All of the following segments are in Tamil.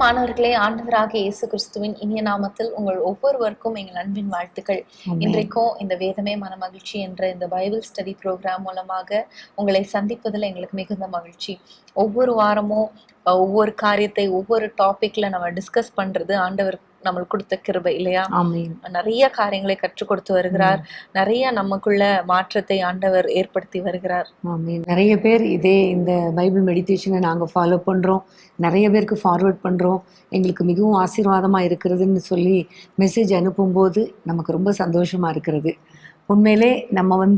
பிரியமானவர்களே, ஆண்டவராகிய இயேசு கிறிஸ்துவின் இனிய நாமத்தில் உங்கள் ஒவ்வொருவருக்கும் எங்கள் அன்பின் வாழ்த்துக்கள். இன்றைக்கும் இந்த வேதமே மனமகிழ்ச்சி என்ற இந்த பைபிள் ஸ்டடி ப்ரோக்ராம் மூலமாக உங்களை சந்திப்பதில் எங்களுக்கு மிகுந்த மகிழ்ச்சி. ஒவ்வொரு வாரமும் ஒவ்வொரு காரியத்தை ஒவ்வொரு டாபிக்ல நம்ம டிஸ்கஸ் பண்றது ஆண்டவர் நம்மளுக்கு கொடுத்த கிருபை இல்லையா? நிறைய காரியங்களை கற்றுக் கொடுத்து வருகிறார். நிறைய நமக்குள்ள மாற்றத்தை ஆண்டவர் ஏற்படுத்தி வருகிறார். நிறைய பேர் இந்த பைபிள் மெடிடேஷனை நாங்கள் ஃபாலோ பண்ணுறோம், நிறைய பேருக்கு ஃபார்வர்ட் பண்ணுறோம், எங்களுக்கு மிகவும் ஆசீர்வாதமாக இருக்கிறதுன்னு சொல்லி மெசேஜ் அனுப்பும்போது நமக்கு ரொம்ப சந்தோஷமாக இருக்கிறது. உண்மையிலே நம்ம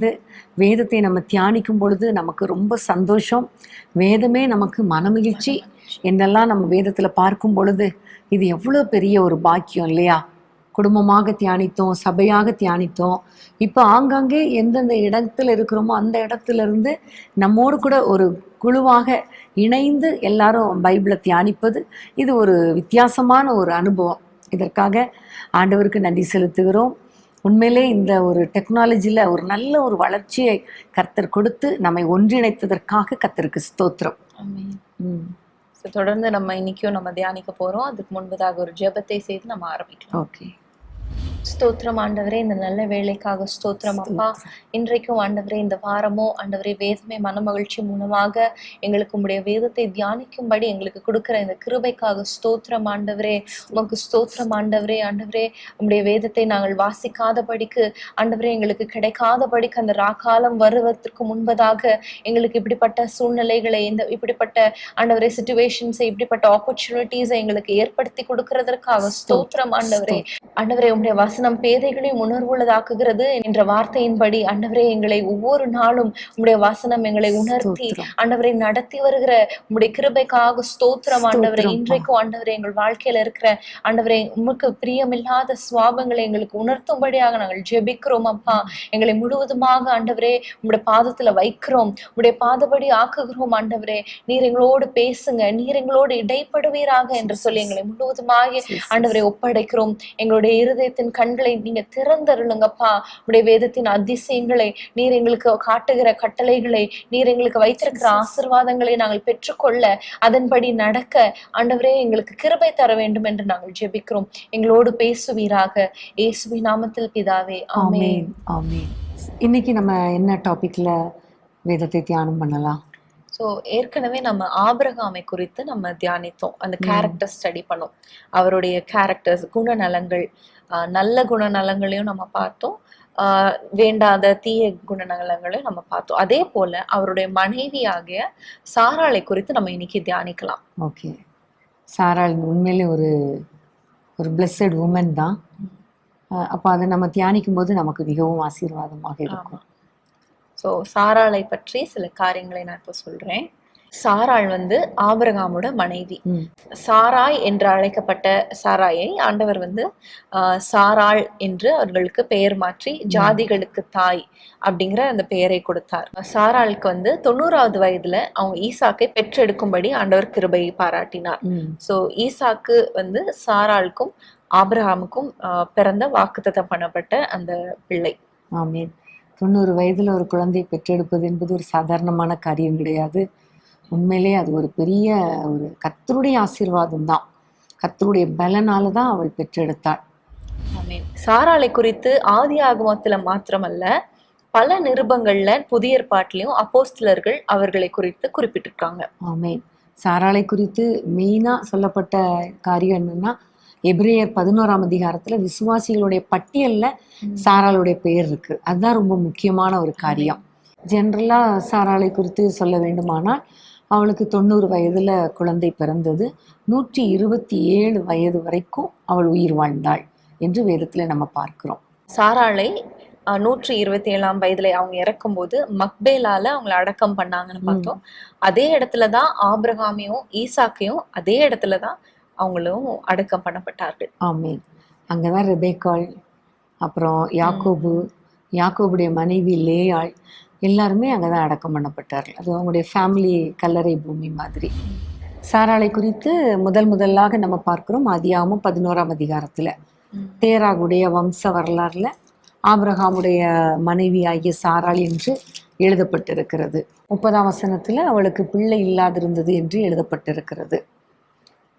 வேதத்தை நம்ம தியானிக்கும் பொழுது நமக்கு ரொம்ப சந்தோஷம். வேதமே நமக்கு மனமகிழ்ச்சி என்னெல்லாம் நம்ம வேதத்தில் பார்க்கும் பொழுது இது எவ்வளோ பெரிய ஒரு பாக்கியம் இல்லையா? குடும்பமாக தியானித்தோம், சபையாக தியானித்தோம். இப்போ ஆங்காங்கே எந்தெந்த இடத்துல இருக்கிறோமோ அந்த இடத்துல இருந்து நம்மோடு கூட ஒரு குழுவாக இணைந்து எல்லாரும் பைபிளை தியானிப்பது இது ஒரு வித்தியாசமான ஒரு அனுபவம். இதற்காக ஆண்டவருக்கு நன்றி செலுத்துகிறோம். உண்மையிலே இந்த ஒரு டெக்னாலஜியில் ஒரு நல்ல ஒரு வளர்ச்சியை கர்த்தர் கொடுத்து நம்மை ஒன்றிணைத்ததற்காக கர்த்தருக்கு ஸ்தோத்திரம். தொடர்ந்து நம்ம இன்னைக்கும் நம்ம தியானிக்க போறோம். அதுக்கு முன்பதாக ஒரு ஜெபத்தை செய்து நம்ம ஆரம்பிக்கலாம். ஓகே. ஸ்தோத்திரம் ஆண்டவரே, இந்த நல்ல வேலைக்காக ஸ்தோத்திரம் அப்பா. இன்றைக்கும் ஆண்டவரே, இந்த வாரமும் ஆண்டவரே வேதமே மனமகிழ்ச்சி மூலமாக எங்களுக்கு உங்களுடைய வேதத்தை தியானிக்கும்படி எங்களுக்கு கொடுக்கிற இந்த கிருபைக்காக ஸ்தோத்திரம் ஆண்டவரே. உமக்கு ஸ்தோத்திரம் ஆண்டவரே. ஆண்டவரே, உங்களுடைய வேதத்தை நாங்கள் வாசிக்காதபடிக்கு ஆண்டவரே எங்களுக்கு கிடைக்காதபடிக்கு அந்த ராக்காலம் வருவதற்கு முன்பதாக எங்களுக்கு இப்படிப்பட்ட சூழ்நிலைகளை இப்படிப்பட்ட ஆண்டவரே சிச்சுவேஷன்ஸை இப்படிப்பட்ட ஆப்பர்ச்சுனிட்டிஸை எங்களுக்கு ஏற்படுத்தி கொடுக்கறதற்காக ஸ்தோத்திரம் ஆண்டவரே. ஆண்டவரே, உங்களுடைய வசனம் பேதைகளையும் உணர்வுள்ளதாக்குகிறது என்ற வார்த்தையின்படி ஆண்டவரே எங்களை ஒவ்வொரு நாளும் உங்களுடைய வசனம் எங்களை உணர்த்தி ஆண்டவரை நடத்தி வருகிற உங்களுடைய கிருபைக்காக ஸ்தோத்திரம் ஆண்டவரே. இன்றைக்கும் ஆண்டவரே எங்கள் வாழ்க்கையில இருக்கிற ஆண்டவரே உமக்கு பிரியமில்லாத சுவாபங்களை எங்களுக்கு உணர்த்தும்படியாக நாங்கள் ஜெபிக்கிறோம் அப்பா. எங்களை முழுவதுமாக ஆண்டவரே உங்களுடைய பாதத்துல வைக்கிறோம், உங்களுடைய பாதபடி ஆக்குகிறோம் ஆண்டவரே. நீர் எங்களோடு பேசுங்க, நீர் எங்களோடு இடைப்படுவீராக என்று சொல்லி எங்களை முழுவதுமாக ஆண்டவரை ஒப்படைக்கிறோம். எங்களுடைய இருதயத்தின் கண்களை நீங்க திறந்தருளுங்கப்பா. உடைய வேதத்தின் அதிசயங்களை நீர் எங்களுக்கு காட்டுகிற கட்டளைகளை நீர் எங்களுக்கு வைத்திருக்கிற ஆசீர்வாதங்களை நாங்கள் பெற்றுக்கொள்ள அதன்படி நடக்க ஆண்டவரே எங்களுக்கு கிருபை தர வேண்டும் என்று நாங்கள் ஜெபிக்கிறோம். எங்களோடு பேசுவீராக இயேசுவின் நாமத்தில் பிதாவே, ஆமென். ஆமென். இன்னைக்கு நம்ம என்ன டாபிக்ல வேதத்தை தியானம் பண்ணலாம்? ஸோ ஏற்கனவே நம்ம ஆபிரகாமை குறித்து நம்ம தியானித்தோம். அந்த கேரக்டர் ஸ்டடி பண்ணோம். அவருடைய கேரக்டர்ஸ், குணநலங்கள், நல்ல குணநலங்களையும் நம்ம பார்த்தோம், வேண்டாத தீய குணநலங்களையும் நம்ம பார்த்தோம். அதே போல அவருடைய மனைவியாகிய சாராளை குறித்து நம்ம இன்னைக்கு தியானிக்கலாம். ஓகே. சாராள் உண்மையிலே ஒரு பிளெஸட் உமன் தான். அப்போ அதை நம்ம தியானிக்கும் போது நமக்கு மிகவும் ஆசீர்வாதமாக இருக்கும். ஸோ சாராளை பற்றி சில காரியங்களை நான் இப்போ சொல்றேன். சாராள் ஆபிரகாமோட மனைவி. சாராய் என்று அழைக்கப்பட்ட சாராயை ஆண்டவர் சாராள் என்று அவர்களுக்கு பெயர் மாற்றி ஜாதிகளுக்கு தாய் அப்படிங்கிற அந்த பெயரை கொடுத்தார். சாராளுக்கு 90வது வயதுல அவங்க ஈசாக்கை பெற்றெடுக்கும்படி ஆண்டவர் கிருபையை பாராட்டினார். ஸோ ஈசாக்கு சாராளுக்கும் ஆபிரகாமுக்கும் பிறந்த வாக்குத்தத்தம் பண்ணப்பட்ட அந்த பிள்ளை. ஆமென். 90 வயதுல ஒரு குழந்தை பெற்றெடுப்பது என்பது ஒரு சாதாரணமான காரியம் கிடையாது. உண்மையிலே அது ஒரு பெரிய ஒரு கர்த்தருடைய ஆசீர்வாதம் தான். கர்த்தருடைய பலனால தான் அவள் பெற்றெடுத்தாள். ஆமென். சாராளை குறித்து ஆதி ஆகமத்துல மாத்திரமல்ல, பல நிருபங்கள்ல புதிய ஏற்பாட்டிலையும் அப்போஸ்தலர்கள் அவர்களை குறித்து குறிப்பிட்டிருக்காங்க. ஆமென். சாராளை குறித்து மெயினா சொல்லப்பட்ட காரியம் என்னன்னா, எபிரேயர் 11ஆம் அதிகாரத்துல விசுவாசிகளுடைய பட்டியல்ல சாராளுடைய பெயர் இருக்கு. அதுதான் ரொம்ப முக்கியமான ஒரு காரியம். ஜென்ரலா சாராளை குறித்து சொல்ல வேண்டுமானால், அவளுக்கு 90 வயதுல குழந்தை பிறந்தது. 127 வயது வரைக்கும் அவள் உயிர் வாழ்ந்தாள் என்று வேதத்துல நம்ம பார்க்கிறோம். சாராளை 127ஆம் வயதுல அவங்க இறக்கும் போது மக்பேலால அவங்களை அடக்கம் பண்ணாங்கன்னு பார்த்தோம். அதே இடத்துலதான் ஆபிரகாமையும் ஈசாக்கையும் அதே இடத்துலதான் அவங்களும் அடக்கம் பண்ணப்பட்டார்கள். ஆமென். அங்கதான் ரெபேக்காள், அப்புறம் யாக்கோபுடைய மனைவி லேயாள் எல்லாருமே அங்கதான் அடக்கம் பண்ணப்பட்டார்கள். அது அவங்களுடைய ஃபேமிலி கல்லறை பூமி மாதிரி. சாராளை குறித்து முதலாக நம்ம பார்க்கிறோம் ஆதியாகமம் 11ஆம் அதிகாரத்துல. தேராகுடைய வம்ச வரலாறுல ஆபிரகாமுடைய மனைவி ஆகிய சாராள் என்று எழுதப்பட்டிருக்கிறது. 30ஆம் வசனத்துல அவளுக்கு பிள்ளை இல்லாதிருந்தது என்று எழுதப்பட்டிருக்கிறது.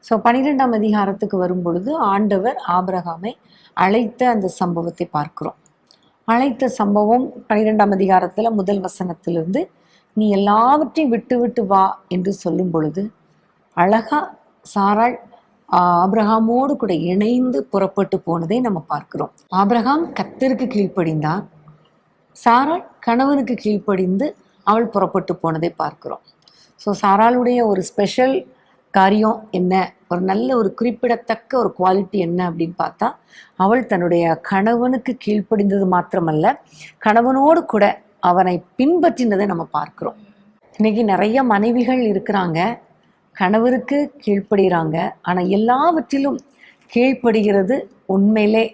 ஸோ 12ஆம் அதிகாரத்துக்கு வரும் பொழுது ஆண்டவர் ஆபிரகாமை அழைத்த அந்த சம்பவத்தை பார்க்கிறோம். அழைத்த சம்பவம் 12ஆம் அதிகாரத்தில் முதல் வசனத்திலிருந்து நீ எல்லாவற்றையும் விட்டு விட்டு வா என்று சொல்லும் பொழுது அழகா சாராள் ஆபிரகாமோடு கூட இணைந்து புறப்பட்டு போனதை நம்ம பார்க்கிறோம். ஆபிரகாம் கர்த்தருக்கு கீழ்ப்படிந்தார், சாராள் கணவனுக்கு கீழ்ப்படிந்து அவள் புறப்பட்டு போனதை பார்க்கிறோம். ஸோ சாராளுடைய ஒரு ஸ்பெஷல் காரியம் என்ன, ஒரு நல்ல ஒரு குறிப்பிடத்தக்க ஒரு குவாலிட்டி என்ன அப்படின்னு பார்த்தா, அவள் தன்னுடைய கணவனுக்கு கீழ்ப்படிந்தது மாத்திரமல்ல, கணவனோடு கூட அவனை பின்பற்றினதை நம்ம பார்க்கிறோம். இன்னைக்கு நிறைய மனைவிகள் இருக்கிறாங்க, கணவருக்கு கீழ்ப்படுகிறாங்க, ஆனால் எல்லாவற்றிலும் கீழ்ப்படுகிறது உண்மையிலே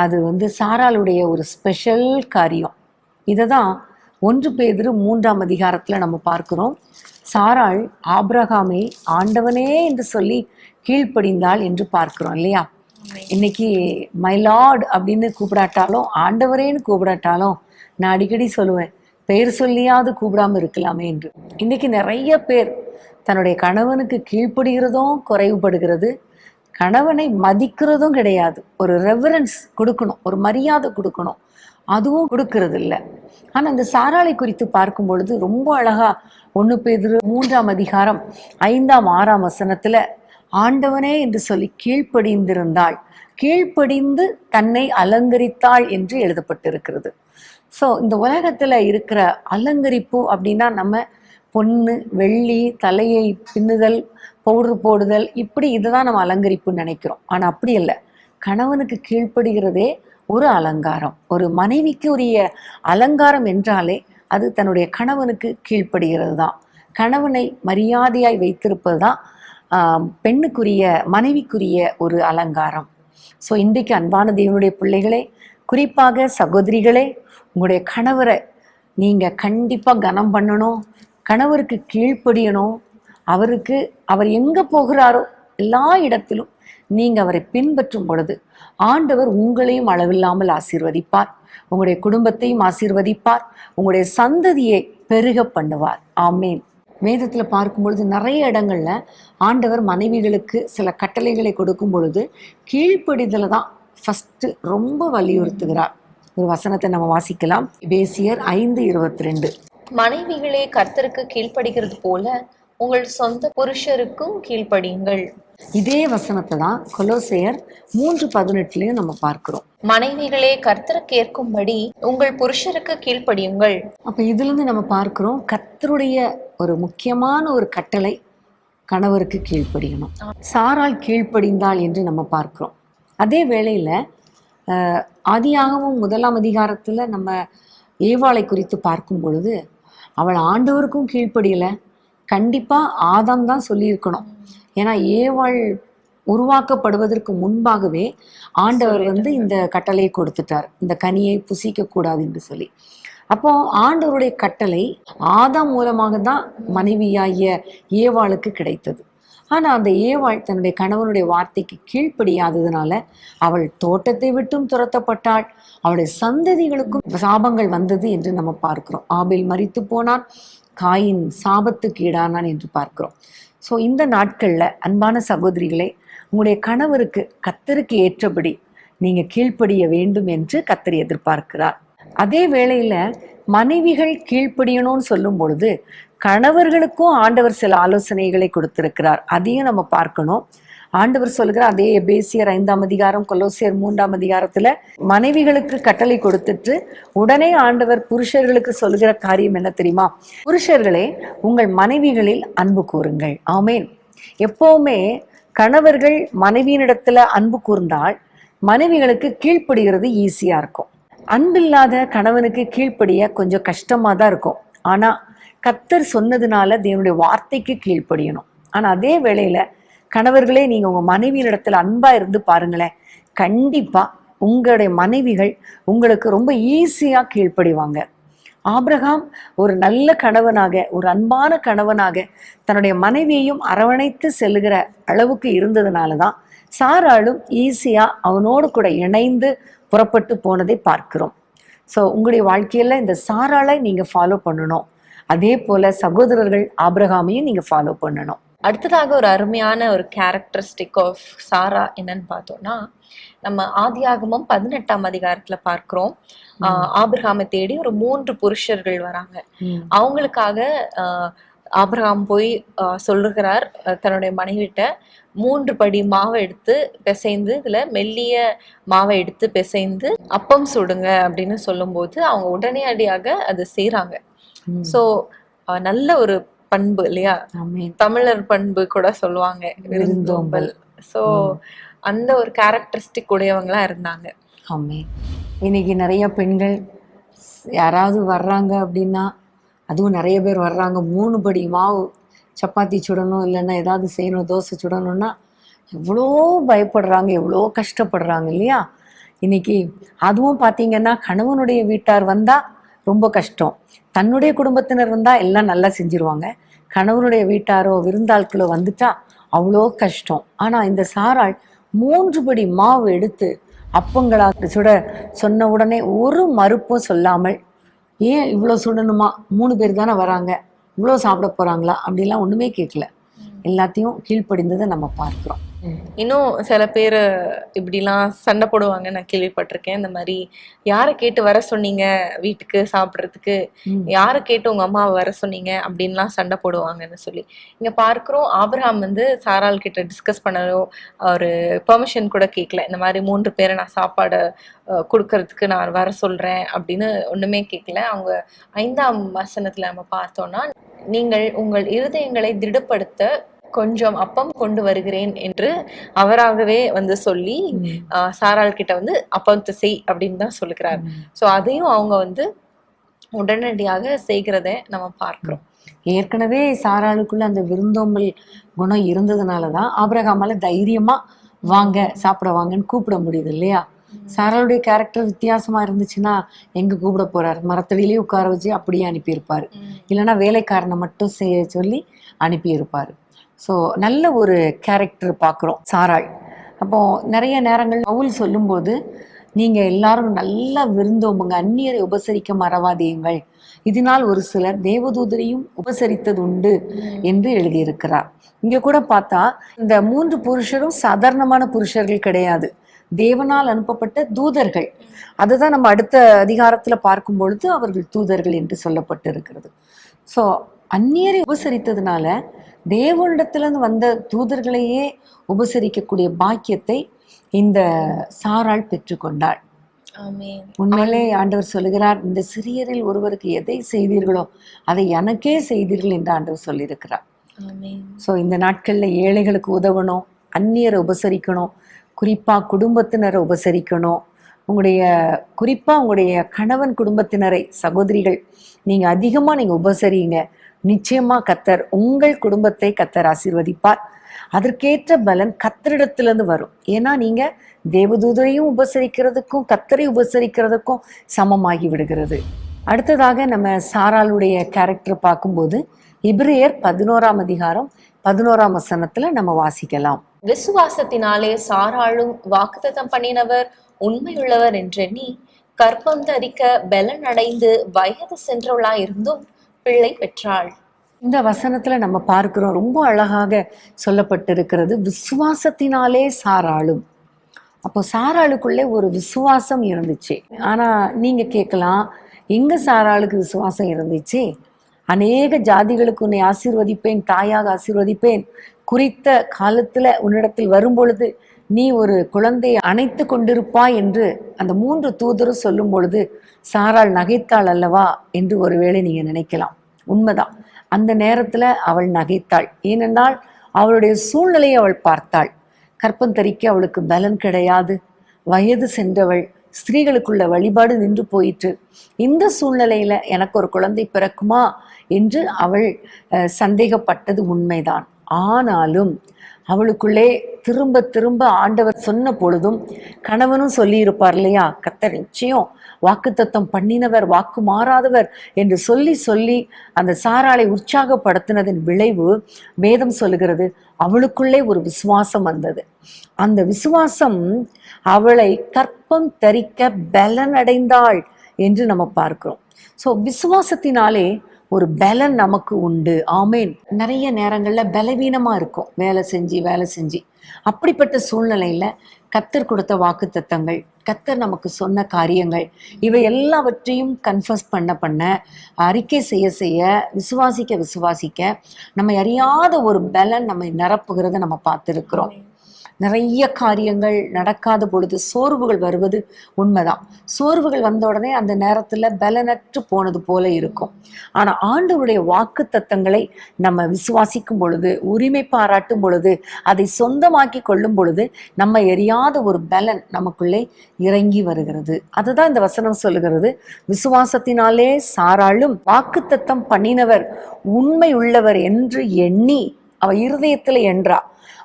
அது சாராளுடைய ஒரு ஸ்பெஷல் காரியம். இதை தான் 1 பேதுரு 3ஆம் அதிகாரத்தில் நம்ம பார்க்கிறோம். சாராள் ஆபிரகாமை ஆண்டவனே என்று சொல்லி கீழ்ப்படிந்தாள் என்று பார்க்கிறோம் இல்லையா? இன்னைக்கு மை லார்ட் அப்படின்னு கூப்பிடாட்டாலும், ஆண்டவரேன்னு கூப்பிடாட்டாலும், நான் அடிக்கடி சொல்லுவேன், பெயர் சொல்லியாவது கூப்பிடாம இருக்கலாமே என்று. இன்னைக்கு நிறைய பேர் தன்னுடைய கணவனுக்கு கீழ்ப்படுகிறதும் குறைவுபடுகிறது, கணவனை மதிக்கிறதும் கிடையாது. ஒரு ரெவரன்ஸ் கொடுக்கணும், ஒரு மரியாதை கொடுக்கணும், அதுவும் கொடுக்கறது இல்லை. ஆனால் இந்த சாராளை குறித்து பார்க்கும் பொழுது ரொம்ப அழகா 1 பேதுரு 3ஆம் அதிகாரம் 5ஆம் 6ஆம் வசனத்துல ஆண்டவனே என்று சொல்லி கீழ்ப்படிந்திருந்தாள், கீழ்ப்படிந்து தன்னை அலங்கரித்தாள் என்று எழுதப்பட்டிருக்கிறது. ஸோ இந்த உலகத்துல இருக்கிற அலங்கரிப்பு அப்படின்னா நம்ம பொண்ணு வெள்ளி, தலையை பின்னுதல், பவுடர் போடுதல், இப்படி இதுதான் நம்ம அலங்கரிப்புன்னு நினைக்கிறோம். ஆனால் அப்படி இல்லை. கணவனுக்கு கீழ்ப்படுகிறதே ஒரு அலங்காரம். ஒரு மனைவிக்கு உரிய அலங்காரம் என்றாலே அது தன்னுடைய கணவனுக்கு கீழ்ப்படுகிறது தான். கணவனை மரியாதையாய் வைத்திருப்பது தான் பெண்ணுக்குரிய, மனைவிக்குரிய ஒரு அலங்காரம். ஸோ இன்றைக்கு அன்பான தேவனுடைய பிள்ளைகளே, குறிப்பாக சகோதரிகளே, உங்களுடைய கணவரை நீங்கள் கண்டிப்பாக கனம் பண்ணணும், கணவருக்கு கீழ்ப்படியணும். அவர் எங்கே போகிறாரோ எல்லா இடத்திலும் நீங்கள் அவரை பின்பற்றும் பொழுது ஆண்டவர் உங்களையும் அளவில்லாமல் ஆசீர்வதிப்பார், உங்களுடைய குடும்பத்தையும் ஆசீர்வதிப்பார், உங்களுடைய சந்ததியை பெருக பண்ணுவார். ஆமேன். வேதத்தில் பார்க்கும் பொழுது நிறைய இடங்கள்ல ஆண்டவர் மனைவிகளுக்கு சில கட்டளைகளை கொடுக்கும் பொழுது கீழ்ப்படிதலை தான் ஃபர்ஸ்ட் ரொம்ப வலியுறுத்துகிறார். ஒரு வசனத்தை நம்ம வாசிக்கலாம். எபேசியர் 5:22. மனைவிகளே கர்த்தருக்கு கீழ்ப்படுகிறது போல உங்கள் சொந்த புருஷருக்கும் கீழ்ப்படியுங்கள். இதே வசனத்தை தான் கொலோசையர் 3:18 நம்ம பார்க்கிறோம். மனைவிகளே கர்த்தருக்கு ஏற்கும்படி உங்கள் புருஷருக்கு கீழ்ப்படியுங்கள். அப்ப இதுல இருந்து நம்ம பார்க்கிறோம், கர்த்தருடைய ஒரு முக்கியமான ஒரு கட்டளை கணவருக்கு கீழ்ப்படியணும். சாராள் கீழ்ப்படிந்தாள் என்று நம்ம பார்க்கிறோம். அதே வேளையில ஆதியாகமம் 1ஆம் அதிகாரத்துல நம்ம ஏவாளை குறித்து பார்க்கும் பொழுது அவள் ஆண்டவருக்கும் கீழ்ப்படியல. கண்டிப்பா ஆதாம் தான் சொல்லியிருக்கணும். ஏன்னா ஏவாள் உருவாக்கப்படுவதற்கு முன்பாகவே ஆண்டவர் இந்த கட்டளையை கொடுத்துட்டார், இந்த கனியை புசிக்க கூடாது என்று சொல்லி. அப்போ ஆண்டவருடைய கட்டளை ஆதாம் மூலமாக தான் மனைவியாகிய ஏவாளுக்கு கிடைத்தது. ஆனா அந்த ஏவாள் தன்னுடைய கணவனுடைய வார்த்தைக்கு கீழ்ப்படியாததுனால அவள் தோட்டத்தை விட்டும் துரத்தப்பட்டாள், அவளுடைய சந்ததிகளுக்கும் சாபங்கள் வந்தது என்று நம்ம பார்க்கிறோம். ஆபேல் மரித்து போனான், காயின் சாபத்துக்கு ஈடானான் என்று பார்க்கிறோம். ஸோ இந்த நாட்கள்ல அன்பான சகோதரிகளே, உங்களுடைய கணவருக்கு கர்த்தருக்கு ஏற்றபடி நீங்க கீழ்ப்படிய வேண்டும் என்று கர்த்தர் எதிர்பார்க்கிறார். அதே வேளையில மனைவிகள் கீழ்ப்படியணும்னு சொல்லும் பொழுது கணவர்களுக்கும் ஆண்டவர் சில ஆலோசனைகளை கொடுத்திருக்கிறார். அதையும் நம்ம பார்க்கணும். ஆண்டவர் சொல்கிறார், அதே எபேசியர் 5ஆம் அதிகாரம் கொலோசியர் 3ஆம் அதிகாரத்துல மனைவிகளுக்கு கட்டளை கொடுத்துட்டு உடனே ஆண்டவர் புருஷர்களுக்கு சொல்கிற காரியம் என்ன தெரியுமா? புருஷர்களே உங்கள் மனைவிகளில் அன்பு கூறுங்கள். ஆமேன். எப்பவுமே கணவர்கள் மனைவியினிடத்துல அன்பு கூர்ந்தால் மனைவிகளுக்கு கீழ்ப்படுகிறது ஈஸியா இருக்கும். அன்பில்லாத கணவனுக்கு கீழ்ப்படிய கொஞ்சம் கஷ்டமா தான் இருக்கும். ஆனா கர்த்தர் சொன்னதுனால தேவனுடைய வார்த்தைக்கு கீழ்ப்படியணும். ஆனா அதே வேளையில கணவர்களே, நீங்க உங்க மனைவியினிடத்துல அன்பா இருந்து பாருங்களேன், கண்டிப்பா உங்களுடைய மனைவிகள் உங்களுக்கு ரொம்ப ஈஸியா கீழ்ப்படிவாங்க. ஆபிரகாம் ஒரு நல்ல கணவனாக, ஒரு அன்பான கணவனாக தன்னுடைய மனைவியையும் அரவணைத்து செல்லுகிற அளவுக்கு இருந்ததுனாலதான் சாராளும் ஈஸியா அவனோடு கூட இணைந்து புறப்பட்டு போனதை பார்க்கிறோம். ஸோ உங்களுடைய வாழ்க்கையில இந்த சாராளை நீங்க ஃபாலோ பண்ணணும். அதே போல சகோதரர்கள் ஆபிரகாமையும் நீங்க ஃபாலோ பண்ணணும். அடுத்ததாக ஒரு அருமையான ஒரு கேரக்டரிஸ்டிக் ஆஃப் சாரா என்னன்னு பார்த்தோம்னா, நம்ம ஆதியாகமம் 18ஆம் அதிகாரத்துல பார்க்கிறோம். ஆபிரகாமை தேடி ஒரு 3 புருஷர்கள் வராங்க. அவங்களுக்காக ஆபிரகாம் போய் சொல்லுகிறார் தன்னுடைய மனைவிட்ட, 3 படி மாவை எடுத்து பிசைந்து, இதுல மெல்லிய மாவை எடுத்து பிசைந்து அப்பம் சுடுங்க அப்படின்னு சொல்லும்போது அவங்க உடனடியாக அது செய்றாங்க. சோ நல்ல ஒரு பண்பு இல்லையா? தமிழர் பண்பு கூட சொல்லுவாங்க, விருந்தோம்பல். சோ அந்த ஒரு கேரக்டரிஸ்டிக் உடையவங்களா இருந்தாங்க. இன்னைக்கு நிறைய பெண்கள் யாராவது வர்றாங்க அப்படின்னா, அதுவும் நிறைய பேர் வர்றாங்க, 3 படி மாவு சப்பாத்தி சுடணும், இல்லைன்னா ஏதாவது செய்யணும், தோசை சுடணும்னா எவ்வளோ பயப்படுறாங்க, எவ்வளோ கஷ்டப்படுறாங்க இல்லையா? இன்னைக்கு அதுவும் பார்த்தீங்கன்னா கணவனுடைய வீட்டார் வந்தால் ரொம்ப கஷ்டம், தன்னுடைய குடும்பத்தினர் வந்தால் எல்லாம் நல்லா செஞ்சிருவாங்க, கணவனுடைய வீட்டாரோ விருந்தாட்களோ வந்துட்டா அவ்வளோ கஷ்டம். ஆனால் இந்த சாராள் 3 படி மாவு எடுத்து அப்பங்களாக சுட சொன்ன உடனே ஒரு மறுப்பும் சொல்லாமல், ஏன் இவ்வளோ சுடணுமா, 3 பேர் தானே வராங்க, இவ்வளோ சாப்பிட போகிறாங்களா அப்படிலாம் ஒன்றுமே கேட்கல, எல்லாத்தையும் கீழ்ப்படிந்ததை நம்ம பார்க்குறோம். இன்னும் சில பேர் இப்படிலாம் சண்டை போடுவாங்க, நான் கேள்விப்பட்டிருக்கேன். இந்த மாதிரி யாரை கேட்டு வர சொன்னீங்க வீட்டுக்கு சாப்பிட்றதுக்கு, யாரை கேட்டு உங்க அம்மாவை வர சொன்னீங்க அப்படின்லாம் சண்டை போடுவாங்கன்னு சொல்லி இங்க பார்க்கிறோம். ஆபிரகாம் வந்து சாராள் கிட்ட டிஸ்கஸ் பண்ணணும், ஒரு பெர்மிஷன் கூட கேட்கல. இந்த மாதிரி 3 பேரை நான் சாப்பாடு கொடுக்கறதுக்கு நான் வர சொல்றேன் அப்படின்னு ஒண்ணுமே கேட்கல. அவங்க 5ஆம் வசனத்துல நம்ம பார்த்தோம்னா, நீங்கள் உங்கள் இருதயங்களை திடப்படுத்த கொஞ்சம் அப்பம் கொண்டு வருகிறேன் என்று அவராகவே வந்து சொல்லி சாராள் கிட்ட வந்து அப்பத்தை செய் அப்படின்னு தான் சொல்லுகிறார். சோ அதையும் அவங்க வந்து உடனடியாக செய்கிறத நம்ம பார்க்கிறோம். ஏற்கனவே சாராளுக்குள்ள அந்த விருந்தோம்பல் குணம் இருந்ததுனாலதான் ஆபிரகாமால தைரியமா வாங்க சாப்பிட வாங்கன்னு கூப்பிட முடியுது இல்லையா? சாராளுடைய கேரக்டர் வித்தியாசமா இருந்துச்சுன்னா எங்க கூப்பிட போறாரு, மரத்தடியிலேயே உட்கார வச்சு அப்படியே அனுப்பியிருப்பாரு, இல்லைன்னா வேலைக்காரனை மட்டும் செய்ய சொல்லி அனுப்பியிருப்பாரு. ஸோ நல்ல ஒரு கேரக்டர் பார்க்குறோம் சாராள். அப்போ நிறைய நேரங்கள் பவுல் சொல்லும்போது, நீங்கள் எல்லாரும் நல்லா விருந்தோம்புங்க, அந்நியரை உபசரிக்க மறவாதீங்கள், இதனால் ஒரு சிலர் தேவதூதரையும் உபசரித்தது உண்டு என்று எழுதியிருக்கிறார். இங்கே கூட பார்த்தா இந்த 3 புருஷரும் சாதாரணமான புருஷர்கள் கிடையாது, தேவனால் அனுப்பப்பட்ட தூதர்கள். அதுதான் நம்ம அடுத்த அதிகாரத்தில் பார்க்கும் பொழுது அவர்கள் தூதர்கள் என்று சொல்லப்பட்டு இருக்கிறது. ஸோ அந்நியரை உபசரித்ததுனால தேவனிடத்திலிருந்து வந்த தூதர்களையே உபசரிக்கக்கூடிய பாக்கியத்தை இந்த சாராள் பெற்றுக்கொண்டாள். உண்மையிலே ஆண்டவர் சொல்லுகிறார், இந்த சிறியரில் ஒருவருக்கு எதை செய்தீர்களோ அதை எனக்கே செய்தீர்கள் என்று ஆண்டவர் சொல்லியிருக்கிறார். ஸோ இந்த நாட்கள்ல ஏழைகளுக்கு உதவணும், அந்நியரை உபசரிக்கணும், குறிப்பா குடும்பத்தினரை உபசரிக்கணும். குறிப்பா உங்களுடைய கணவன் குடும்பத்தினரை, சகோதரிகள் நீங்க அதிகமா நீங்க உபசரிங்க. நிச்சயமா கர்த்தர் உங்கள் குடும்பத்தை கர்த்தர் ஆசீர்வதிப்பார். அதற்கேற்ற பலன் கர்த்தரிடத்திலிருந்து வரும். ஏன்னா நீங்க தேவதூதரையும் உபசரிக்கிறதுக்கும் கர்த்தரை உபசரிக்கிறதுக்கும் சமமாகி விடுகிறது. அடுத்ததாக நம்ம சாராளுடைய கேரக்டர் பார்க்கும்போது எபிரேயர் 11ஆம் அதிகாரம் 11ஆம் வசனத்துல நம்ம வாசிக்கலாம். விசுவாசத்தினாலே சாராளும் வாக்குத்தத்தம் பண்ணினவர் உண்மையுள்ளவர் என்றெண்ணி கற்பம் தரிக்க பலன் அடைந்து வயது சென்றவளா இருந்தும் பிள்ளை பெற்றாள். இந்த வசனத்துல நம்ம பார்க்கிறோம், ரொம்ப அழகாக சொல்லப்பட்டிருக்கிறது, விசுவாசத்தினாலே சாராளும். அப்போ சாராளுக்குள்ளே ஒரு விசுவாசம் இருந்துச்சு. ஆனா நீங்க கேட்கலாம், எங்க சாராளுக்கு விசுவாசம் இருந்துச்சு? அநேக ஜாதிகளுக்கு உன்னை ஆசீர்வதிப்பேன், தாயாக ஆசீர்வதிப்பேன், குறித்த காலத்துல உன்னிடத்தில் வரும் பொழுது நீ ஒரு குழந்தையை அணைத்து கொண்டிருப்பாய் என்று அந்த 3 தூதரும் சொல்லும் பொழுது சாராள் நகைத்தாள் அல்லவா என்று ஒருவேளை நீங்க நினைக்கலாம். உண்மைதான், அந்த நேரத்துல அவள் நகைத்தாள். ஏனென்றால் அவளுடைய சூழ்நிலையை அவள் பார்த்தாள். கற்பம் தரிக்க அவளுக்கு பலன் கிடையாது, வயது சென்றவள், ஸ்திரீகளுக்குள்ள வழிபாடு நின்று போயிற்று. இந்த சூழ்நிலையில எனக்கு ஒரு குழந்தை பிறக்குமா என்று அவள் சந்தேகப்பட்டது உண்மைதான். ஆனாலும் அவளுக்குள்ளே திரும்ப திரும்ப ஆண்டவர் சொன்ன பொழுதும், கணவனும் சொல்லி இருப்பார் இல்லையா, கர்த்தர் நிச்சயம் வாக்குத்தத்தம் பண்ணினவர், வாக்கு மாறாதவர் என்று சொல்லி சொல்லி அந்த சாராளை உற்சாகப்படுத்தினதின் விளைவு வேதம் சொல்லுகிறது, அவளுக்குள்ளே ஒரு விசுவாசம் வந்தது. அந்த விசுவாசம் அவளை கற்பம் தரிக்க பலன் அடைந்தாள் என்று நம்ம பார்க்கிறோம். ஸோ விசுவாசத்தினாலே ஒரு பலன் நமக்கு உண்டு. ஆமேன். நிறைய நேரங்கள்ல பலவீனமா இருக்கும், வேலை செஞ்சு. அப்படிப்பட்ட சூழ்நிலையில கர்த்தர் கொடுத்த வாக்குத்தத்தங்கள், கர்த்தர் நமக்கு சொன்ன காரியங்கள், இவை எல்லாவற்றையும் கன்ஃபஸ் பண்ண அறிக்கை செய்ய விசுவாசிக்க நம்மை அறியாத ஒரு பலன் நம்மை நிரப்புகிறத நம்ம பார்த்துருக்கிறோம். நிறைய காரியங்கள் நடக்காத பொழுது சோர்வுகள் வருவது உண்மைதான். சோர்வுகள் வந்த உடனே அந்த நேரத்துல பலனற்று போனது போல இருக்கும். ஆனா ஆண்டவருடைய வாக்கு தத்தங்களை நம்ம விசுவாசிக்கும் பொழுது, உரிமை பாராட்டும் பொழுது, அதை சொந்தமாக்கி கொள்ளும் பொழுது நம்ம எரியாத ஒரு பலன் நமக்குள்ளே இறங்கி வருகிறது. அதுதான் இந்த வசனம் சொல்லுகிறது. விசுவாசத்தினாலே சாராளும் வாக்குத்தத்தம் பண்ணினவர் உண்மை உள்ளவர் என்று எண்ணி, அவ இருதயத்துல என்றா,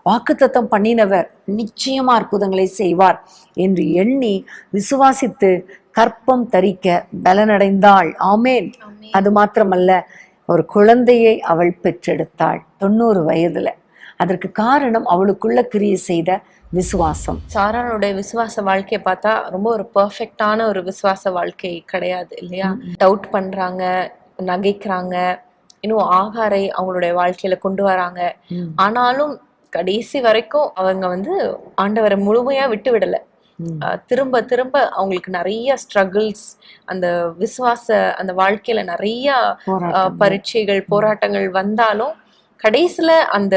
வாக்குத்தத்தம் பண்ணினவர் நிச்சயமா அற்புதங்களை செய்வார் என்று எண்ணி விசுவாசித்து கற்பம் தரிக்க பலனடைந்தாள். ஆமேன். அது மாத்திரமல்ல, ஒரு குழந்தையை அவள் பெற்றெடுத்தாள் 90 வயதுல. அதற்கு காரணம் அவளுக்குள்ள கிரியை செய்த விசுவாசம். சாராளுடைய விசுவாச வாழ்க்கையை பார்த்தா ரொம்ப ஒரு பெர்ஃபெக்டான ஒரு விசுவாச வாழ்க்கை கிடையாது இல்லையா? டவுட் பண்றாங்க, நகைக்கிறாங்க, இன்னும் ஆகாரை அவங்களுடைய வாழ்க்கையில கொண்டு வராங்க. ஆனாலும் கடைசி வரைக்கும் அவங்க ஆண்டவரை முழுமையா விட்டு விடல. திரும்ப அவங்களுக்கு நிறைய ஸ்ட்ரகிள்ஸ், அந்த விசுவாச அந்த வாழ்க்கையில நிறைய பரீட்சைகள், போராட்டங்கள் வந்தாலும் கடைசியில அந்த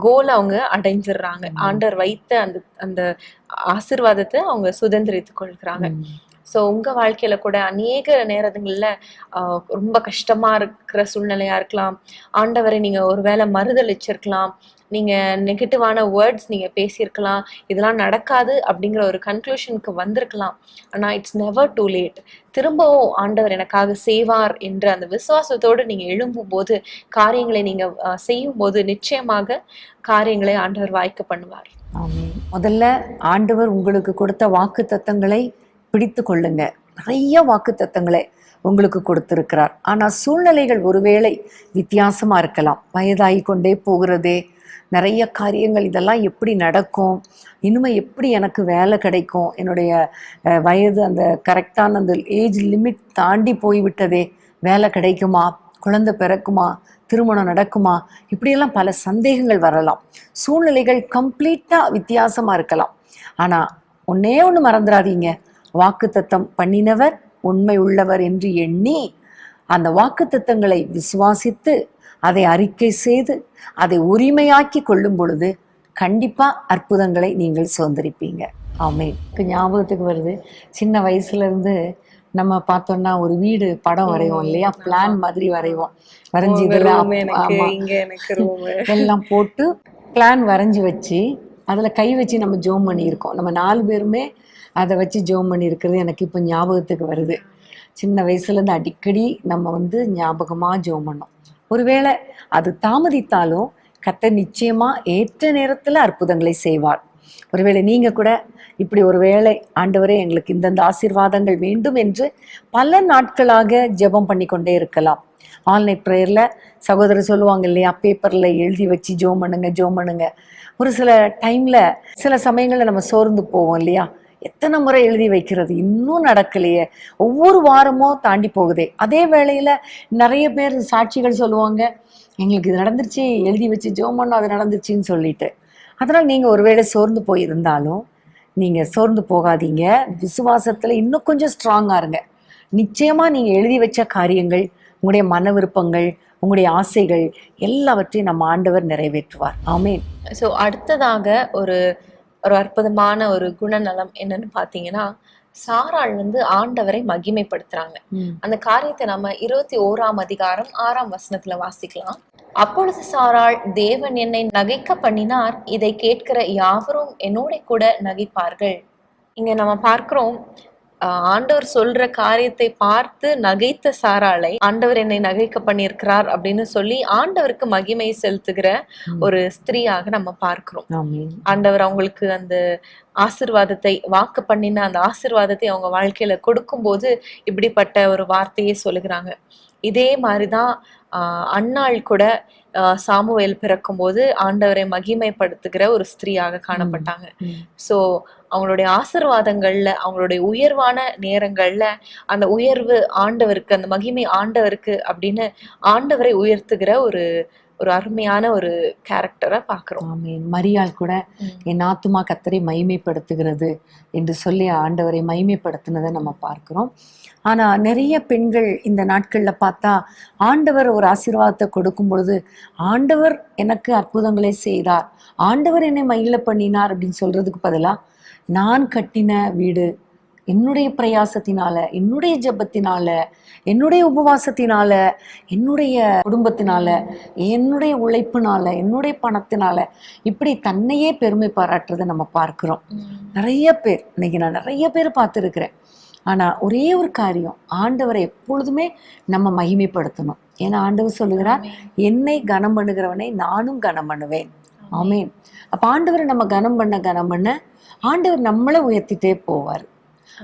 கோல் அவங்க அடைஞ்சிடுறாங்க. ஆண்டவர் வைத்த அந்த அந்த ஆசீர்வாதத்தை அவங்க சுதந்திரித்துக் கொள்கிறாங்க. ஸோ உங்க வாழ்க்கையில கூட அநேக நேரங்கள்ல ரொம்ப கஷ்டமா இருக்கிற சூழ்நிலையா இருக்கலாம். ஆண்டவரை நீங்க ஒருவேளை மறுதளிச்சிருக்கலாம், நீங்க நெகட்டிவான வேர்ட்ஸ் நீங்க பேசியிருக்கலாம், இதெல்லாம் நடக்காது அப்படிங்கிற ஒரு கன்க்ளூஷனுக்கு வந்திருக்கலாம். ஆனா இட்ஸ் நெவர் டூ லேட். திரும்பவும் ஆண்டவர் எனக்காக செய்வார் என்ற அந்த விசுவாசத்தோடு நீங்க எழும்பும் போது, காரியங்களை நீங்க செய்யும் போது நிச்சயமாக காரியங்களை ஆண்டவர் வாய்க்க பண்ணுவார். முதல்ல ஆண்டவர் உங்களுக்கு கொடுத்த வாக்கு தத்தங்களை பிடித்து கொள்ளுங்க. நிறைய வாக்கு தத்தங்களை உங்களுக்கு கொடுத்திருக்கிறார். ஆனா சூழ்நிலைகள் ஒருவேளை வித்தியாசமா இருக்கலாம். வயதாகி கொண்டே போகிறதே, நிறைய காரியங்கள், இதெல்லாம் எப்படி நடக்கும், இனிமே எப்படி எனக்கு வேலை கிடைக்கும், என்னுடைய வயது அந்த கரெக்டான அந்த ஏஜ் லிமிட் தாண்டி போய்விட்டதே, வேலை கிடைக்குமா, குழந்தை பிறக்குமா, திருமணம் நடக்குமா, இப்படியெல்லாம் பல சந்தேகங்கள் வரலாம். சூழ்நிலைகள் கம்ப்ளீட்டா வித்தியாசமா இருக்கலாம். ஆனா ஒன்னே ஒன்று மறந்துடாதீங்க, வாக்குத்தத்தம் பண்ணினவர் உண்மை உள்ளவர் என்று எண்ணி அந்த வாக்குத்தத்தங்களை விசுவாசித்து அதை அறிக்கை செய்து அதை உரிமையாக்கி கொள்ளும் பொழுது கண்டிப்பா அற்புதங்களை நீங்கள் சுதந்திரிப்பீங்க. ஆமென். ஞாபகத்துக்கு வருது, சின்ன வயசுல இருந்து நம்ம பார்த்தோம்னா ஒரு வீடு படம் வரைவோம் இல்லையா, பிளான் மாதிரி வரைவோம். வரைஞ்சி இதெல்லாம் எல்லாம் போட்டு பிளான் வரைஞ்சி வச்சு அதுல கை வச்சு நம்ம ஜோம் பண்ணியிருக்கோம். நம்ம 4 பேருமே அதை வச்சு ஜோம் பண்ணியிருக்கிறது எனக்கு இப்போ ஞாபகத்துக்கு வருது. சின்ன வயசுலேருந்து அடிக்கடி நம்ம ஞாபகமாக ஜோம் பண்ணோம். ஒருவேளை அது தாமதித்தாலும் கர்த்தர் நிச்சயமா ஏற்ற நேரத்தில் அற்புதங்களை செய்வார். ஒருவேளை நீங்கள் கூட இப்படி ஒரு வேளை, ஆண்டவரே எங்களுக்கு இந்தந்த ஆசீர்வாதங்கள் வேண்டும் என்று பல நாட்களாக ஜெபம் பண்ணி கொண்டே இருக்கலாம். ஆன்லைன் ப்ரேயரில் சகோதரர் சொல்லுவாங்க இல்லையா, பேப்பரில் எழுதி வச்சு ஜோம் பண்ணுங்க. ஒரு சில டைமில் சில சமயங்களில் நம்ம சோர்ந்து போவோம் இல்லையா, எத்தனை முறை எழுதி வைக்கிறது, இன்னும் நடக்கலையே, ஒவ்வொரு வாரமும் தாண்டி போகுதே. அதே வேளையில் நிறைய பேர் சாட்சிகள் சொல்லுவாங்க, எங்களுக்கு இது நடந்துருச்சு, எழுதி வச்சு ஜெபம் பண்ணோம், அது நடந்துருச்சுன்னு சொல்லிட்டு. அதனால் நீங்கள் ஒருவேளை சோர்ந்து போயிருந்தாலும் நீங்கள் சோர்ந்து போகாதீங்க. விசுவாசத்தில் இன்னும் கொஞ்சம் ஸ்ட்ராங்காக இருங்க. நிச்சயமாக நீங்கள் எழுதி வச்ச காரியங்கள், உங்களுடைய மன விருப்பங்கள், உங்களுடைய ஆசைகள் எல்லாவற்றையும் நம்ம ஆண்டவர் நிறைவேற்றுவார். ஆமென். ஸோ அடுத்ததாக ஒரு அற்புதமான ஒரு குணநலம் என்னன்னு பாத்தீங்கன்னா, சாராள் ஆண்டவரை மகிமைப்படுத்துறாங்க. அந்த காரியத்தை நம்ம 21ஆம் அதிகாரம் 6ஆம் வசனத்துல வாசிக்கலாம். அப்பொழுது சாராள், தேவன் என்னை நகைக்க பண்ணினார், இதை கேட்கிற யாவரும் என்னோட கூட நகைப்பார்கள். இங்க நம்ம பார்க்கிறோம், ஆண்டவர் சொல்ற காரியத்தை பார்த்து நகைத்த சாராளை ஆண்டவர் என்னை நகைக்க பண்ணியிருக்கிறார் அப்படின்னு சொல்லி ஆண்டவருக்கு மகிமை செலுத்துகிற ஒரு ஸ்திரீயாக நம்ம பார்க்கிறோம். ஆண்டவர் அவங்களுக்கு அந்த ஆசீர்வாதத்தை, வாக்கு பண்ணின அந்த ஆசீர்வாதத்தை அவங்க வாழ்க்கையில கொடுக்கும் போது இப்படிப்பட்ட ஒரு வார்த்தையை சொல்லுகிறாங்க. இதே மாதிரிதான் அன்னாள் கூட சாமுவேல் பிறக்கும் போது ஆண்டவரை மகிமைப்படுத்துகிற ஒரு ஸ்திரீயாக காணப்பட்டாங்க. சோ அவங்களுடைய ஆசீர்வாதங்கள்ல, அவங்களுடைய உயர்வான நேரங்கள்ல அந்த உயர்வு ஆண்டவருக்கு, அந்த மகிமை ஆண்டவருக்கு அப்படின்னு ஆண்டவரை உயர்த்துகிற ஒரு ஒரு அருமையான ஒரு கேரக்டரை பார்க்கிறோம். ஆமென். மரியாள் கூட என் ஆத்துமா கர்த்தரை மகிமைப்படுத்துகிறது என்று சொல்லி ஆண்டவரை மகிமைப்படுத்தினதை நம்ம பார்க்கிறோம். ஆனா நிறைய பெண்கள் இந்த நாட்கள்ல பார்த்தா ஆண்டவர் ஒரு ஆசீர்வாதத்தை கொடுக்கும் பொழுது, ஆண்டவர் எனக்கு அற்புதங்களை செய்தார், ஆண்டவர் என்னை மகிழ பண்ணினார் அப்படின்னு சொல்றதுக்கு பதிலா, நான் கட்டின வீடு என்னுடைய பிரயாசத்தினால, என்னுடைய ஜெபத்தினால, என்னுடைய உபவாசத்தினால, என்னுடைய குடும்பத்தினால, என்னுடைய உழைப்பினால, என்னுடைய பணத்தினால, இப்படி தன்னையே பெருமை பாராட்டுறதை நம்ம பார்க்கிறோம். நிறைய பேர், இன்னைக்கு நான் நிறைய பேர் பார்த்துருக்கிறேன். ஆனா ஒரே ஒரு காரியம், ஆண்டவரை எப்பொழுதுமே நம்ம மகிமைப்படுத்தணும். ஏன்னா ஆண்டவர் சொல்லுகிறார், என்னை கனம் பண்ணுகிறவனை நானும் கனம் பண்ணுவேன். ஆமென். அப்ப ஆண்டவரை நம்ம கனம் பண்ண ஆண்டவர் நம்மளை உயர்த்திட்டே போவார்.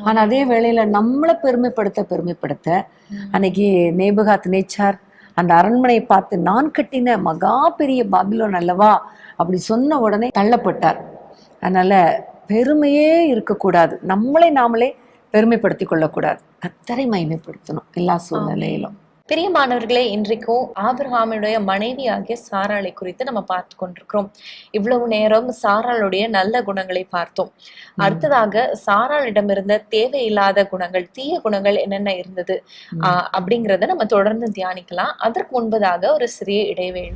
ஆனா அதே வேளையில நம்மளை பெருமைப்படுத்த அன்னைக்கு நேபுகாத் நேச்சார் அந்த அரண்மனையை பார்த்து, நான் கட்டின மகா பெரிய பாபிலோன் அல்லவா அப்படி சொன்ன உடனே தள்ளப்பட்டார். அதனால பெருமையே இருக்கக்கூடாது, நம்மளை நாமளே பெருமைப்படுத்தி கொள்ளக்கூடாது, கர்த்தரை மகிமைப்படுத்தணும் எல்லா சூழ்நிலையிலும். பிரியமானவர்களே, இன்றைக்கும் ஆபிரகாமுடைய மனைவி ஆகிய சாராளை குறித்து நம்ம பார்த்து கொண்டிருக்கிறோம். இவ்வளவு நேரம் சாராளுடைய நல்ல குணங்களை பார்த்தோம். அடுத்ததாக சாராளிடம் இருந்த தேவையில்லாத குணங்கள், தீய குணங்கள் என்னென்ன இருந்தது அப்படிங்கிறத நம்ம தொடர்ந்து தியானிக்கலாம். அதற்கு முன்பதாக ஒரு சிறிய இடைவேளை.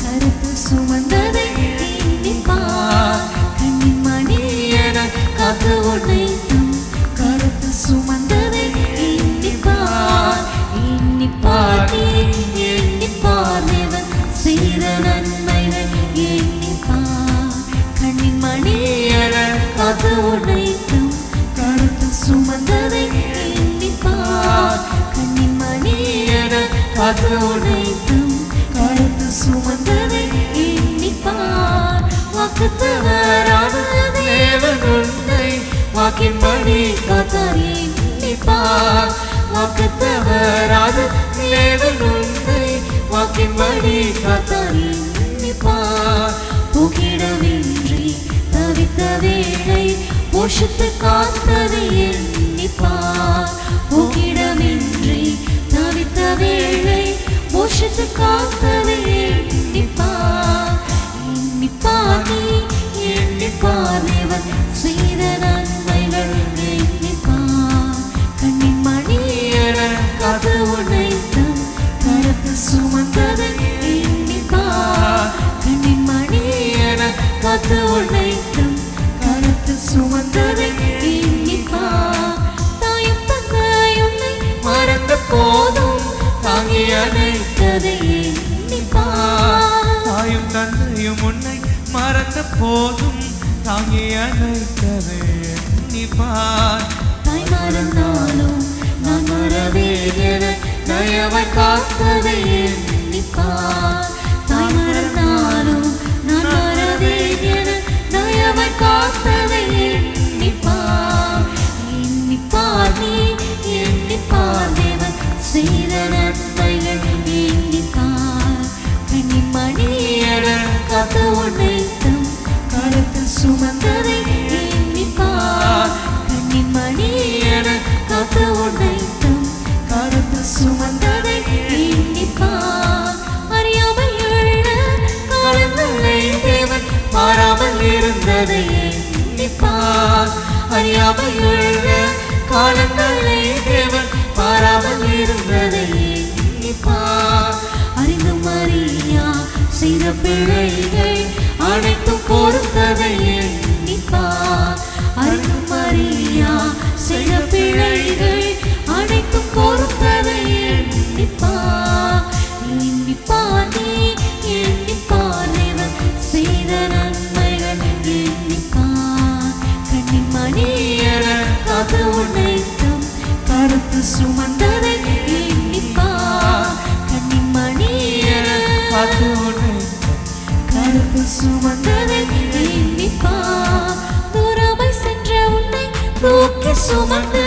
கருத்து சுமந்ததை எண்ணிப்பார், கண்ணின் மணியன காத்து உன்னைத்தும் கருத்து சுமந்ததை எண்ணிப்பார். எண்ணிப்பார் நீ எண்ணிப்பார், தேவன் செய்த நன்மைகள் எண்ணிப்பார், கண்ணின் மணியன காத்து உன்னைத்தும் கருத்து சுமந்ததை எண்ணிப்பார், கண்ணின் மணியன காத்து உன்னைத்தும் கருத்து சுமந்ததை எண்ணிப்பார். வாக்குத்தவரான தேவன் உன்னை வாக்கின்படி காத்தார் எண்ணிப்பார், வாக்குத்தவரான தேவன் உன்னை வாக்கின்படி காத்தார் எண்ணிப்பார். புகிடமின்றி தவித்த வேளை போஷித்து காத்ததை எண்ணிப்பார், புகிடமின்றி தவித்த வேளை போஷித்து காத்ததை எண்ணிப்பார். எண்ணிப்பார் நீ எண்ணிப்பார், தேவன் செய்த நன்மைகள் எண்ணிப்பார், கண்ணின் மணியன காத்து உன்னைத்தும் கருத்து சுமந்ததை எண்ணிப்பார், கண்ணின் மணியன காத்து உன்னைத்தும் கருத்து சுமந்ததை எண்ணிப்பார். தாயும் தந்தையும் மறந்த போதும் தாங்கி அணைத்ததை எண்ணிப்பார், தாயும் தந்தையும் உன்னை மறந்த போதும் தாங்கி அணைத்ததை எண்ணிப்பார். தாய் மறந்தாலும் நான் மறவேன் என தயவை காத்ததை எண்ணிப்பார், தாய் மறந்தாலும் நான் மறவேன் என தயவை காத்ததை எண்ணிப்பார். எண்ணிப்பார் நீ எண்ணிப்பார், தேவன் செய்த நன்மைகள் எண்ணிப்பார், கண்ணின் மணியன காத்து உன்னைத்தும் கருத்து சுமந்ததை எண்ணிப்பார், கண்ணின் மணியன காத்து உன்னைத்தும் கருத்து சுமந்ததை எண்ணிப்பார். அறியாமல் உள்ள காலங்களை தேவன் மாறாமல் இருந்ததை எண்ணிப்பார், அறியாமல் உள்ள காலங்களை தேவன் மாறாமல் இருந்ததை எண்ணிப்பார். அறிந்தும் அறியா செய்த பிழைகள் அனைத்தும் பொறுத்ததை எண்ணிப்பார், அறிந்தும் அறியா செய்த பிழைகள் அனைத்தும் பொறுத்ததை எண்ணிப்பார். எண்ணிப்பார் நீ எண்ணிப்பார், தேவன் செய்த நன்மைகள் எண்ணிப்பார், கண்ணின் மணியன காத்து உன்னைத்தும் கருத்து சுமந்ததை எண்ணிப்பார், கண்ணின் மணியன காத்து உன்னைத்தும் கருத்து சுமந்ததை சுமந்து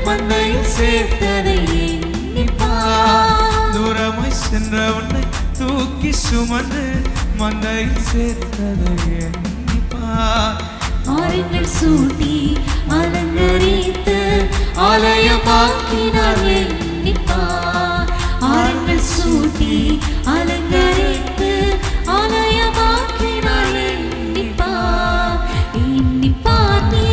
மந்தையில் சேர்த்ததை எண்ணிப்பார். தூரமாய் சென்ற உன்னை தூக்கி சுமந்து மந்தையில் சேர்த்ததை எண்ணிப்பார். ஆரங்கள் சூட்டி அலங்கரித்து ஆலயமாக்கினார் எண்ணிப்பார். ஆரங்கள் சூட்டி அலங்கரித்து ஆலயமாக்கினார் எண்ணிப்பார். எண்ணிப்பார் நீ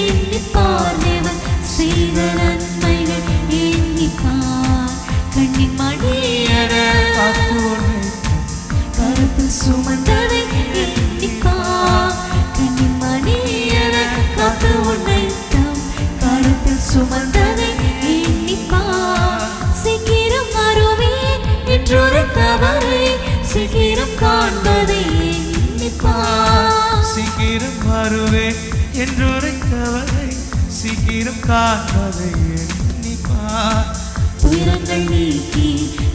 எண்ணிப்பார் தேவன் செய்த நன்மைகள் எண்ணிப்பார். கண்ணின் மணியன காத்து உன்னை கருத்து சுமந்ததை எண்ணிப்பார். கண்ணின் மணியன காத்து உன்னை தம் கருத்தில் சுமந்ததை எண்ணிப்பார். சீக்கிரம் வருவேன் என்றுரைத்தவரை சீக்கிரம் காண்பதை எண்ணிப்பார். சீக்கிரம் வருவேன் என்றுரைத்தவரை சீக்கிரம் காண்பதை எண்ணிப்பார். துயரங்கள் நீக்கி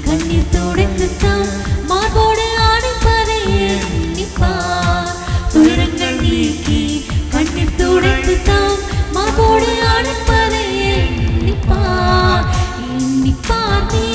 கண்ணீர் துடைத்து தாம் மார்போடு அணைப்பதை எண்ணிப்பார். துயரங்கள் நீக்கி கண்ணீர் துடைத்து தாம் மார்போடு அணைப்பதை எண்ணிப்பார். எண்ணிப்பார் நீ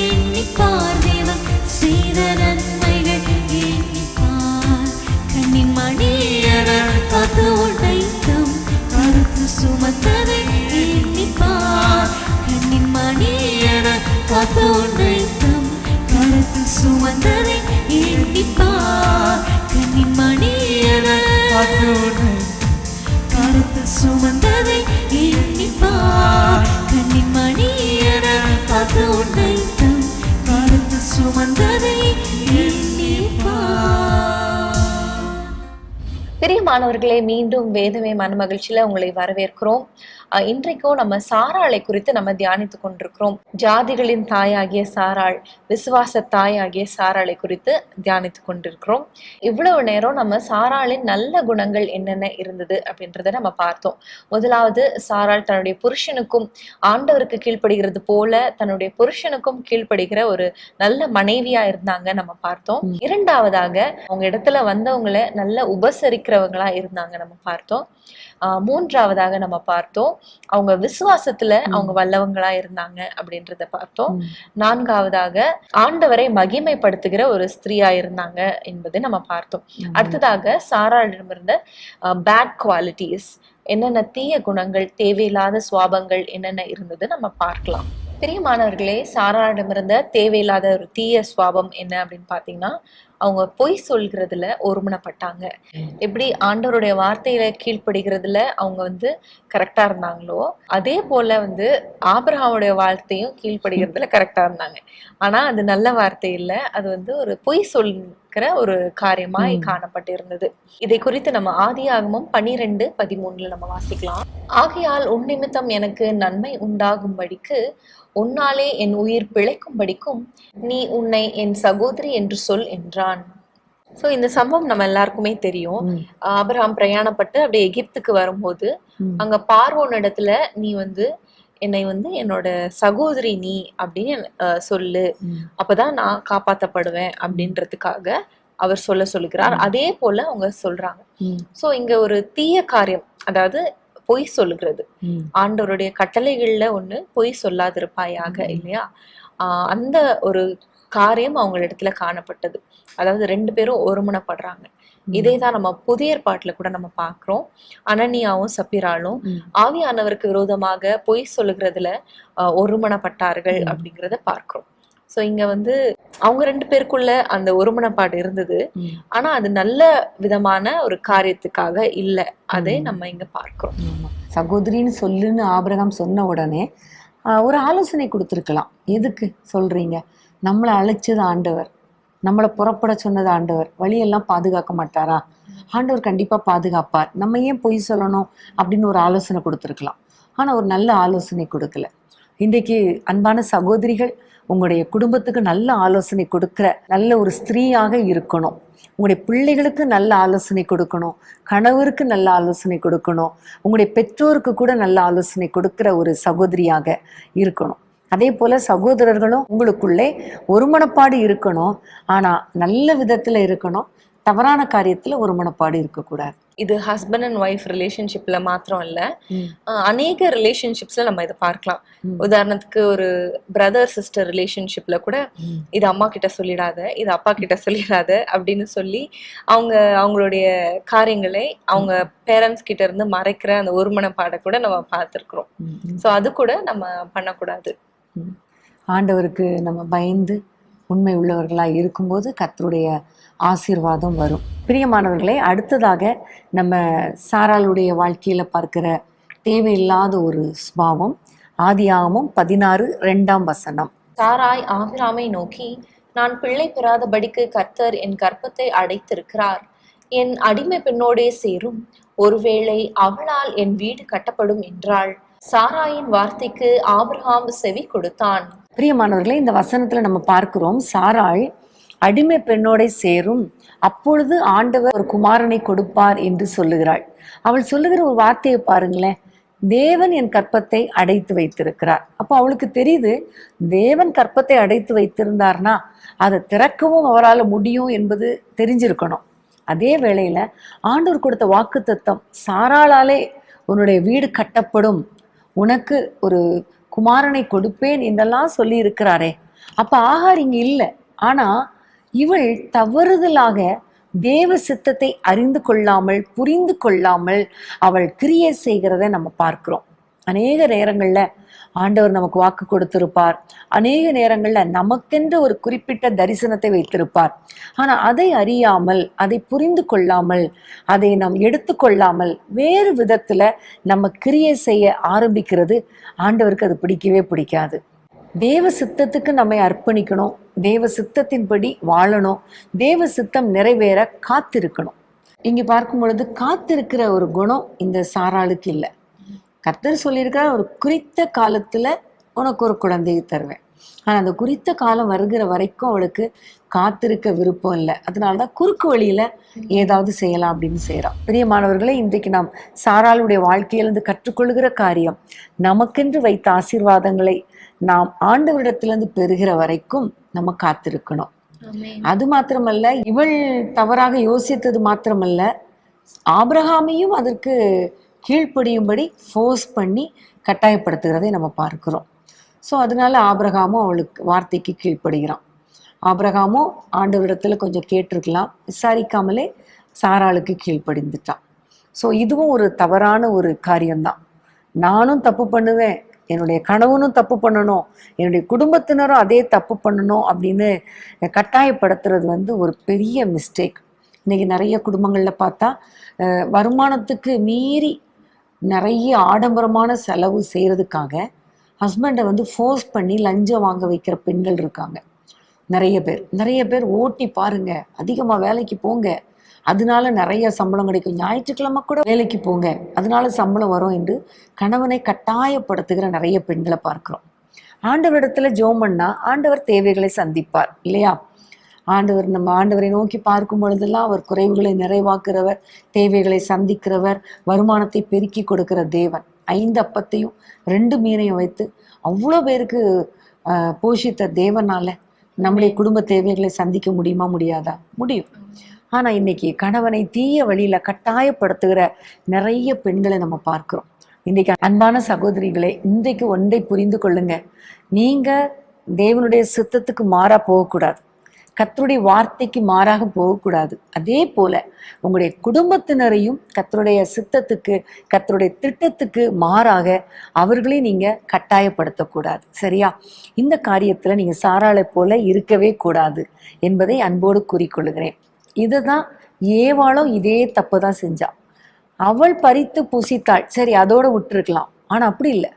எண்ணிப்பார் தேவன் செய்த நன்மைகள் எண்ணிப்பார். கண்ணின் மணியன காத்து உன்னை தம் கருத்து சுமந்ததை எண்ணிப்பார். கண்ணின் மணியன காத்து உன்னை தம் கருத்து சுமந்ததை எண்ணிப்பார். கண்ணின் மணியன காத்து உன்னை கருத்து சுமந்ததை எண்ணிப்பார். கண்ணின் மணியன காத்து உன்னை தம் கருத்து சுமந்ததை எண்ணிப்பார். பிரியமானவர்களே, மீண்டும் வேதமே மனமகிழ்ச்சியில உங்களை வரவேற்கிறோம். இன்றைக்கும் நம்ம சாராளை குறித்து நம்ம தியானித்து கொண்டிருக்கிறோம். ஜாதிகளின் தாயாகிய சாராள், விசுவாச தாயாகிய சாராளை குறித்து தியானித்து கொண்டிருக்கிறோம். இவ்வளவு நேரம் நம்ம சாராளின் நல்ல குணங்கள் என்னென்ன இருந்தது அப்படின்றத நம்ம பார்த்தோம். முதலாவது, சாராள் தன்னுடைய புருஷனுக்கும் ஆண்டவருக்கு கீழ்ப்படுகிறது போல தன்னுடைய புருஷனுக்கும் கீழ்ப்படுகிற ஒரு நல்ல மனைவியா இருந்தாங்க நம்ம பார்த்தோம். இரண்டாவதாக, அவங்க இடத்துல வந்தவங்களை நல்ல உபசரிக்கிறவங்களா இருந்தாங்க நம்ம பார்த்தோம். மூன்றாவதாக நம்ம பார்த்தோம், அவங்க விசுவாசத்துல அவங்க வல்லவங்களா இருந்தாங்க அப்படின்றத பார்த்தோம். நான்காவதாக, ஆண்டவரை மகிமைப்படுத்துகிற ஒரு ஸ்திரீயா இருந்தாங்க என்பதை நம்ம பார்த்தோம். அடுத்ததாக, சாராளிடம் இருந்த பேட் குவாலிட்டிஸ், என்னென்ன தீய குணங்கள், தேவையில்லாத சுவாபங்கள் என்னென்ன இருந்தது நம்ம பார்க்கலாம். பிரியமானவர்களே, சாராளிடம் இருந்த தேவையில்லாத ஒரு தீய சுவாபம் என்ன அப்படின்னு பாத்தீங்கன்னா, அவங்க பொய் சொல்கிறதுல ஒருமனப்பட்டாங்க. எப்படி ஆண்டவருடைய வார்த்தையில கீழ்ப்படுகிறதுல அவங்க கரெக்டா இருந்தாங்களோ, அதே போல ஆபிரகாமுடைய வார்த்தையும் கீழ்ப்படுகிறதுல கரெக்டா இருந்தாங்க. ஆனா அது நல்ல வார்த்தை இல்ல, அது ஒரு பொய் சொல்கிற ஒரு காரியமாய் காணப்பட்டு இருந்தது. இதை குறித்து நம்ம ஆதியாகமம் 12:13 நம்ம வாசிக்கலாம். ஆகையால் உன் நிமித்தம் எனக்கு நன்மை உண்டாகும்படிக்கு உன்னாலே என் உயிர் பிழைக்கும்படிக்கும் நீ உன்னை என் சகோதரி என்று சொல் என்றான். சோ இந்த சம்பவம் நம்ம எல்லாருக்குமே தெரியும். ஆபிரகாம் பிரயாணப்பட்டு அப்படியே எகிப்துக்கு வரும்போது அங்க பார்வோன் இடத்துல நீ என்னை என்னோட சகோதரி நீ அப்படின்னு சொல்லு, அப்பதான் நான் காப்பாத்தப்படுவேன் அப்படின்றதுக்காக அவர் சொல்லுகிறார். அதே போல அவங்க சொல்றாங்க. சோ இங்க ஒரு தீய காரியம், அதாவது பொய் சொல்லுகிறது. ஆண்டவருடைய கட்டளைகள்ல ஒண்ணு பொய் சொல்லாதிருப்பாயாக, இல்லையா? அந்த ஒரு காரியம் அவங்களிடத்துல காணப்பட்டது. அதாவது 2 பேரும் ஒருமனப்படுறாங்க. இதேதான் நம்ம புதிய ஏற்பாட்டுல கூட நம்ம பாக்குறோம். அனனியாவும் சப்பிராலும் ஆவியானவருக்கு விரோதமாக பொய் சொல்லுகிறதுல ஒருமனப்பட்டார்கள் அப்படிங்கிறத பார்க்கிறோம். சோ இங்க அவங்க 2 பேருக்குள்ள அந்த ஒருமனப்பாடு இருந்தது. ஆனா அது நல்ல விதமான ஒரு காரியத்துக்காக இல்ல, அதை நம்ம இங்க பார்க்கிறோம். சகோதரின்னு சொல்லுன்னு ஆபிரகாம் சொன்ன உடனே ஒரு ஆலோசனை கொடுத்துருக்கலாம். எதுக்கு சொல்றீங்க? நம்மளை அழைச்சது ஆண்டவர், நம்மளை புறப்பட சொன்னது ஆண்டவர், வழியெல்லாம் பாதுகாக்க மாட்டாரா? ஆண்டவர் கண்டிப்பா பாதுகாப்பார், நம்ம ஏன் பொய் சொல்லணும் அப்படின்னு ஒரு ஆலோசனை கொடுத்துருக்கலாம். ஆனா ஒரு நல்ல ஆலோசனை கொடுக்கல. இன்றைக்கு அன்பான சகோதரிகள், உங்களுடைய குடும்பத்துக்கு நல்ல ஆலோசனை கொடுக்கிற நல்ல ஒரு ஸ்திரீயாக இருக்கணும். உங்களுடைய பிள்ளைகளுக்கு நல்ல ஆலோசனை கொடுக்கணும், கணவருக்கு நல்ல ஆலோசனை கொடுக்கணும், உங்களுடைய பெற்றோருக்கு கூட நல்ல ஆலோசனை கொடுக்கிற ஒரு சகோதரியாக இருக்கணும். அதே போல சகோதரர்களும் உங்களுக்குள்ளே ஒருமனப்பாடு இருக்கணும். ஆனா நல்ல விதத்துல இருக்கணும், தவறான காரியத்துல ஒரு மனப்பாடு இருக்கக்கூடாது. இது ஹஸ்பண்ட் அண்ட் ஒய்ஃப் ரிலேஷன்ஷிப்ல மாத்திரம் இல்ல, அநேக ரிலேஷன்ஷிப்ஸ்ல நம்ம இதை பார்க்கலாம். உதாரணத்துக்கு ஒரு பிரதர் சிஸ்டர் ரிலேஷன்ஷிப்ல கூட இது அம்மா கிட்ட சொல்லிடாத, இது அப்பா கிட்ட சொல்லிடாத அப்படின்னு சொல்லி அவங்களுடைய காரியங்களை அவங்க பேரண்ட்ஸ் கிட்ட இருந்து மறைக்கிற அந்த ஒரு மனப்பாடை கூட நம்ம பார்த்துருக்குறோம். ஸோ அது கூட நம்ம பண்ணக்கூடாது. ஆண்டவருக்கு நம்ம பயந்து உண்மை உள்ளவர்களாக இருக்கும்போது கர்த்தருடைய ஆசீர்வாதம் வரும். பிரியமானவர்களே, அடுத்ததாக நம்ம சாராளுடைய வாழ்க்கையில பார்க்கிற தேவையில்லாத ஒரு ஸ்பாவம் ஆதியாகமம் 16:2 சாராய் ஆபிராமை நோக்கி, நான் பிள்ளை பெறாதபடிக்கு கர்த்தர் என் கர்ப்பத்தை அடைத்திருக்கிறார். என் அடிமை பெண்ணோடே சேரும், ஒருவேளை அவளால் என் வீடு கட்டப்படும் என்றாள். சாராயின் வார்த்தைக்கு ஆபிரகாம் செவி கொடுத்தான். பிரியமானவர்களே, இந்த வசனத்துல நம்ம பார்க்கிறோம், சாராள் அடிமை பெண்ணோட சேரும், அப்பொழுது ஆண்டவர் ஒரு குமாரனை கொடுப்பார் என்று சொல்லுகிறாள். அவள் சொல்லுகிற ஒரு வார்த்தையை பாருங்களேன், தேவன் என் கற்பத்தை அடைத்து வைத்திருக்கிறார். அப்போ அவளுக்கு தெரியுது, தேவன் கற்பத்தை அடைத்து வைத்திருந்தார்னா அதை திறக்கவும் அவரால் முடியும் என்பது தெரிஞ்சிருக்கணும். அதே வேளையில ஆண்டவர் கொடுத்த வாக்குத்தத்தம், சாராளாலே உன்னுடைய வீடு கட்டப்படும், உனக்கு ஒரு குமாரனை கொடுப்பேன் என்றெல்லாம் சொல்லி இருக்கிறாரே. அப்ப ஆகார் இங்க இல்லை. ஆனா இவள் தவறுதலாக தேவ சித்தத்தை அறிந்து கொள்ளாமல் புரிந்து கொள்ளாமல் அவள் கிரியை செய்கிறத நம்ம பார்க்கிறோம். அநேக நேரங்கள்ல ஆண்டவர் நமக்கு வாக்கு கொடுத்திருப்பார், அநேக நேரங்கள்ல நமக்கென்று ஒரு குறிப்பிட்ட தரிசனத்தை வைத்திருப்பார். ஆனா அதை அறியாமல், அதை புரிந்து கொள்ளாமல், அதை நாம் எடுத்துக்கொள்ளாமல் வேறு விதத்துல நம்ம கிரியை செய்ய ஆரம்பிக்கிறது ஆண்டவருக்கு அது பிடிக்கவே பிடிக்காது. தேவ சித்தத்துக்கு நம்மை அர்ப்பணிக்கணும், தேவ சித்தத்தின்படி வாழணும், தேவ சித்தம் நிறைவேற காத்திருக்கணும். இங்க பார்க்கும் பொழுது காத்திருக்கிற ஒரு குணம் இந்த சாராளுக்கு இல்லை. கர்த்தர் சொல்லியிருக்கிற ஒரு குறித்த காலத்துல உனக்கு ஒரு குழந்தையை தருவேன். ஆனா அந்த குறித்த காலம் வருகிற வரைக்கும் அவளுக்கு காத்திருக்க விருப்பம் இல்லை. அதனாலதான் குறுக்கு வழியில ஏதாவது செய்யலாம் அப்படின்னு செய்யறான். பிரியமானவர்களே, இன்றைக்கு நாம் சாராளுடைய வாழ்க்கையிலிருந்து கற்றுக்கொள்கிற காரியம், நமக்கென்று வைத்த ஆசீர்வாதங்களை நாம் ஆண்டவரிடத்திலிருந்து பெறுகிற வரைக்கும் நம்ம காத்திருக்கணும். அது மாத்திரமல்ல, இவள் தவறாக யோசித்தது மாத்திரமல்ல, ஆபிரகாமையும் அதற்கு கீழ்ப்படியும்படி ஃபோர்ஸ் பண்ணி கட்டாயப்படுத்துகிறதை நம்ம பார்க்கிறோம். ஸோ அதனால ஆபிரகாமும் அவளுக்கு வார்த்தைக்கு கீழ்ப்படுகிறான். ஆபிரகாமும் ஆண்டவரிடத்துல கொஞ்சம் கேட்டிருக்கலாம், விசாரிக்காமலே சாராளுக்கு கீழ்ப்படிந்துட்டான். ஸோ இதுவும் ஒரு தவறான ஒரு காரியம்தான். நானும் தப்பு பண்ணுவேன், என்னுடைய கணவனும் தப்பு பண்ணணும், என்னுடைய குடும்பத்தினரும் அதே தப்பு பண்ணணும் அப்படின்னு கட்டாயப்படுத்துறது ஒரு பெரிய மிஸ்டேக். இன்னைக்கு நிறைய குடும்பங்களில் பார்த்தா வருமானத்துக்கு மீறி நிறைய ஆடம்பரமான செலவு செய்கிறதுக்காக ஹஸ்பண்டை ஃபோர்ஸ் பண்ணி லஞ்சம் வாங்க வைக்கிற பெண்கள் இருக்காங்க. நிறைய பேர் ஓட்டி பாருங்க, அதிகமாக வேலைக்கு போங்க, அதனால நிறைய சம்பளம் கிடைக்கும், ஞாயிற்றுக்கிழமை கூட வேலைக்கு போங்க, அதனால சம்பளம் வரும் என்று கணவனை கட்டாயப்படுத்துகிற நிறைய பெண்களை பார்க்கிறோம். ஆண்டவரிடத்துல ஜெபம் பண்ணா ஆண்டவர் தேவைகளை சந்திப்பார் இல்லையா? நம்ம ஆண்டவரை நோக்கி பார்க்கும் பொழுதெல்லாம் அவர் குறைவுகளை நிறைவாக்குறவர், தேவைகளை சந்திக்கிறவர், வருமானத்தை பெருக்கி கொடுக்கிற தேவன். 5 அப்பத்தையும் 2 மீனையும் வைத்து அவ்வளோ பேருக்கு போஷித்த தேவனால நம்முடைய குடும்ப தேவைகளை சந்திக்க முடியுமா? முடியாதா? முடியும். ஆனா இன்னைக்கு கணவனை தீய வழியில கட்டாயப்படுத்துகிற நிறைய பெண்களை நம்ம பார்க்கிறோம். இன்னைக்கு அன்பான சகோதரிகளே, இன்றைக்கு ஒன்றை புரிந்து கொள்ளுங்க, நீங்க தேவனுடைய சித்தத்துக்கு மாறா போகக்கூடாது, கர்த்தருடைய வார்த்தைக்கு மாறாக போகக்கூடாது. அதே போல உங்களுடைய குடும்பத்தினரையும் கர்த்தருடைய சித்தத்துக்கு, கர்த்தருடைய திட்டத்துக்கு மாறாக அவர்களையும் நீங்க கட்டாயப்படுத்தக்கூடாது. சரியா? இந்த காரியத்துல நீங்க சாராளை போல இருக்கவே கூடாது என்பதை அன்போடு கூறிக்கொள்கிறேன். இதுதான் ஏவாளும் இதே தப்பு தான் செஞ்சா. அவள் பறித்து புசித்தாள், சரி அதோட விட்டுருக்கலாம். ஆனா அப்படி இல்லை,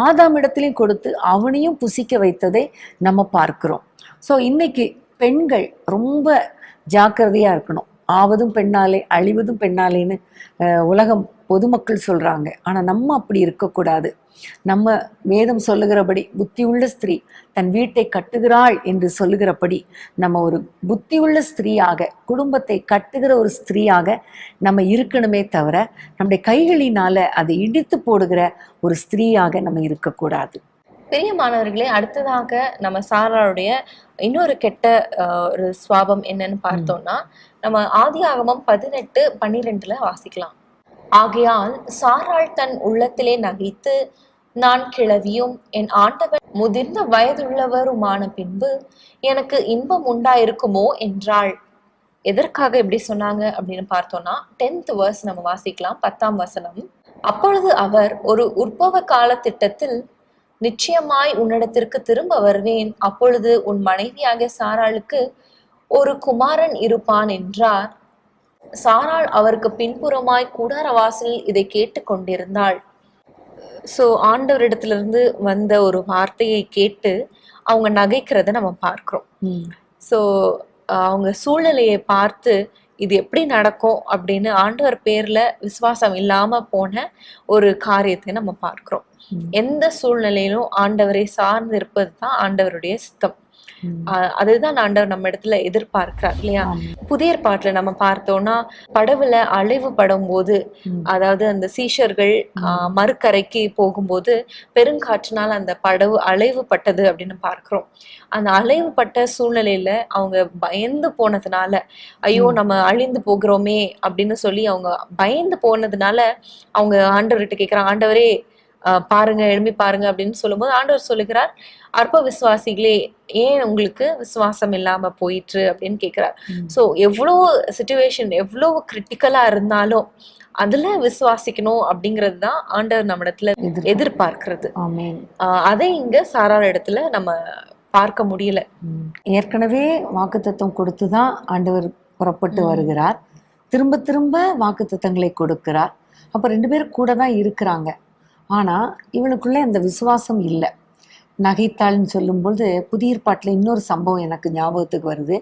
ஆதாம் இடத்துலையும் கொடுத்து அவனையும் புசிக்க வைத்ததை நம்ம பார்க்கிறோம். ஸோ இன்னைக்கு பெண்கள் ரொம்ப ஜாக்கிரதையா இருக்கணும். ஆவதும் பெண்ணாலே அழிவதும் பெண்ணாலேன்னு உலகம் பொதுமக்கள் சொல்றாங்க. ஆனா நம்ம அப்படி இருக்கக்கூடாது. நம்ம வேதம் சொல்லுகிறபடி புத்தியுள்ள ஸ்திரீ தன் வீட்டை கட்டுகிறாள் என்று சொல்லுகிறபடி நம்ம ஒரு புத்தியுள்ள ஸ்திரீயாக, குடும்பத்தை கட்டுகிற ஒரு ஸ்திரீயாக நம்ம இருக்கணுமே தவிர நம்முடைய கைகளினால அதை இடித்து போடுகிற ஒரு ஸ்திரீயாக நம்ம இருக்கக்கூடாது. பிரியமானவர்களே, அடுத்ததாக நம்ம சாராளுடைய இன்னொரு கெட்ட ஒரு சுவாபம் என்னன்னு பார்த்தோம்னா, நம்ம ஆதியாகமம் 18:12 வாசிக்கலாம். ஆகையால் சாராள் தன் உள்ளத்திலே நகைத்து, நான் கிழவியும் என் ஆண்டவன் முதிர்ந்த வயதுள்ளவருமான பின்பு எனக்கு இன்பம் உண்டாயிருக்குமோ என்றாள். எதற்காக இப்படி சொன்னாங்க அப்படின்னு பார்த்தோம்னா 10th verse நம்ம வாசிக்கலாம். 10ஆம் வசனம். அப்பொழுது அவர், ஒரு உற்பவ கால திட்டத்தில் நிச்சயமாய் உன்னிடத்திற்கு திரும்ப வருவேன், அப்பொழுது உன் மனைவியாகிய சாராளுக்கு ஒரு குமாரன் இருப்பான் என்றார். சாராள் அவருக்கு பின்புறமாய் கூடார வாசலில் இதை கேட்டு கொண்டிருந்தாள். ஸோ ஆண்டவரிடத்துல வந்த ஒரு வார்த்தையை கேட்டு அவங்க நகைக்கிறத நம்ம பார்க்கிறோம். ஸோ அவங்க சூழ்நிலையை பார்த்து இது எப்படி நடக்கும் அப்படின்னு ஆண்டவர் பேர்ல விசுவாசம் இல்லாம போன ஒரு காரியத்தை நம்ம பார்க்கிறோம். எந்த சூழ்நிலையிலும் ஆண்டவரை சார்ந்து இருப்பது தான் ஆண்டவருடைய சித்தம். அதுதான் ஆண்டவர் நம்ம இடத்துல எதிர்பார்க்கிறார் இல்லையா? புதிய ஏற்பாட்டுல நம்ம பார்த்தோம்னா படவுல அலைவு படும் போது, அதாவது அந்த சீஷர்கள் மறுக்கரைக்கு போகும்போது பெருங்காற்றினால் அந்த படவு அலைவு பட்டது அப்படின்னு பார்க்கிறோம். அந்த அலைவு பட்ட சூழ்நிலையில அவங்க பயந்து போனதுனால, ஐயோ நம்ம அழிந்து போகிறோமே அப்படின்னு சொல்லி அவங்க பயந்து போனதுனால அவங்க ஆண்டவர்கிட்ட கேட்கிறாங்க, ஆண்டவரே பாருங்க, எழுப்பி பாருங்க அப்படின்னு சொல்லும்போது ஆண்டவர் சொல்லுகிறார், அற்ப விசுவாசிகளே, ஏன் உங்களுக்கு விசுவாசம் இல்லாம போயிற்று அப்படின்னு கேட்கிறார். சோ எவ்வளவு சிச்சுவேஷன் எவ்வளவு கிரிட்டிக்கலா இருந்தாலும் அதுல விசுவாசிக்கணும் அப்படிங்கிறது தான் ஆண்டவர் நம்ம இடத்துல எதிர்பார்க்கிறது. அதை இங்க சாராள் இடத்துல நம்ம பார்க்க முடியல. ஏற்கனவே வாக்குத்தத்தம் கொடுத்துதான் ஆண்டவர் புறப்பட்டு வருகிறார். திரும்ப திரும்ப வாக்குத்தத்தங்களை கொடுக்கிறார். அப்ப 2 பேரும் கூட தான் இருக்கிறாங்க. ஆனா இவனுக்குள்ள அந்த விசுவாசம் இல்லை. நகைத்தாள்னு சொல்லும்போது புதிய ஏற்பாட்டில் இன்னொரு சம்பவம் எனக்கு ஞாபகத்துக்கு வருது.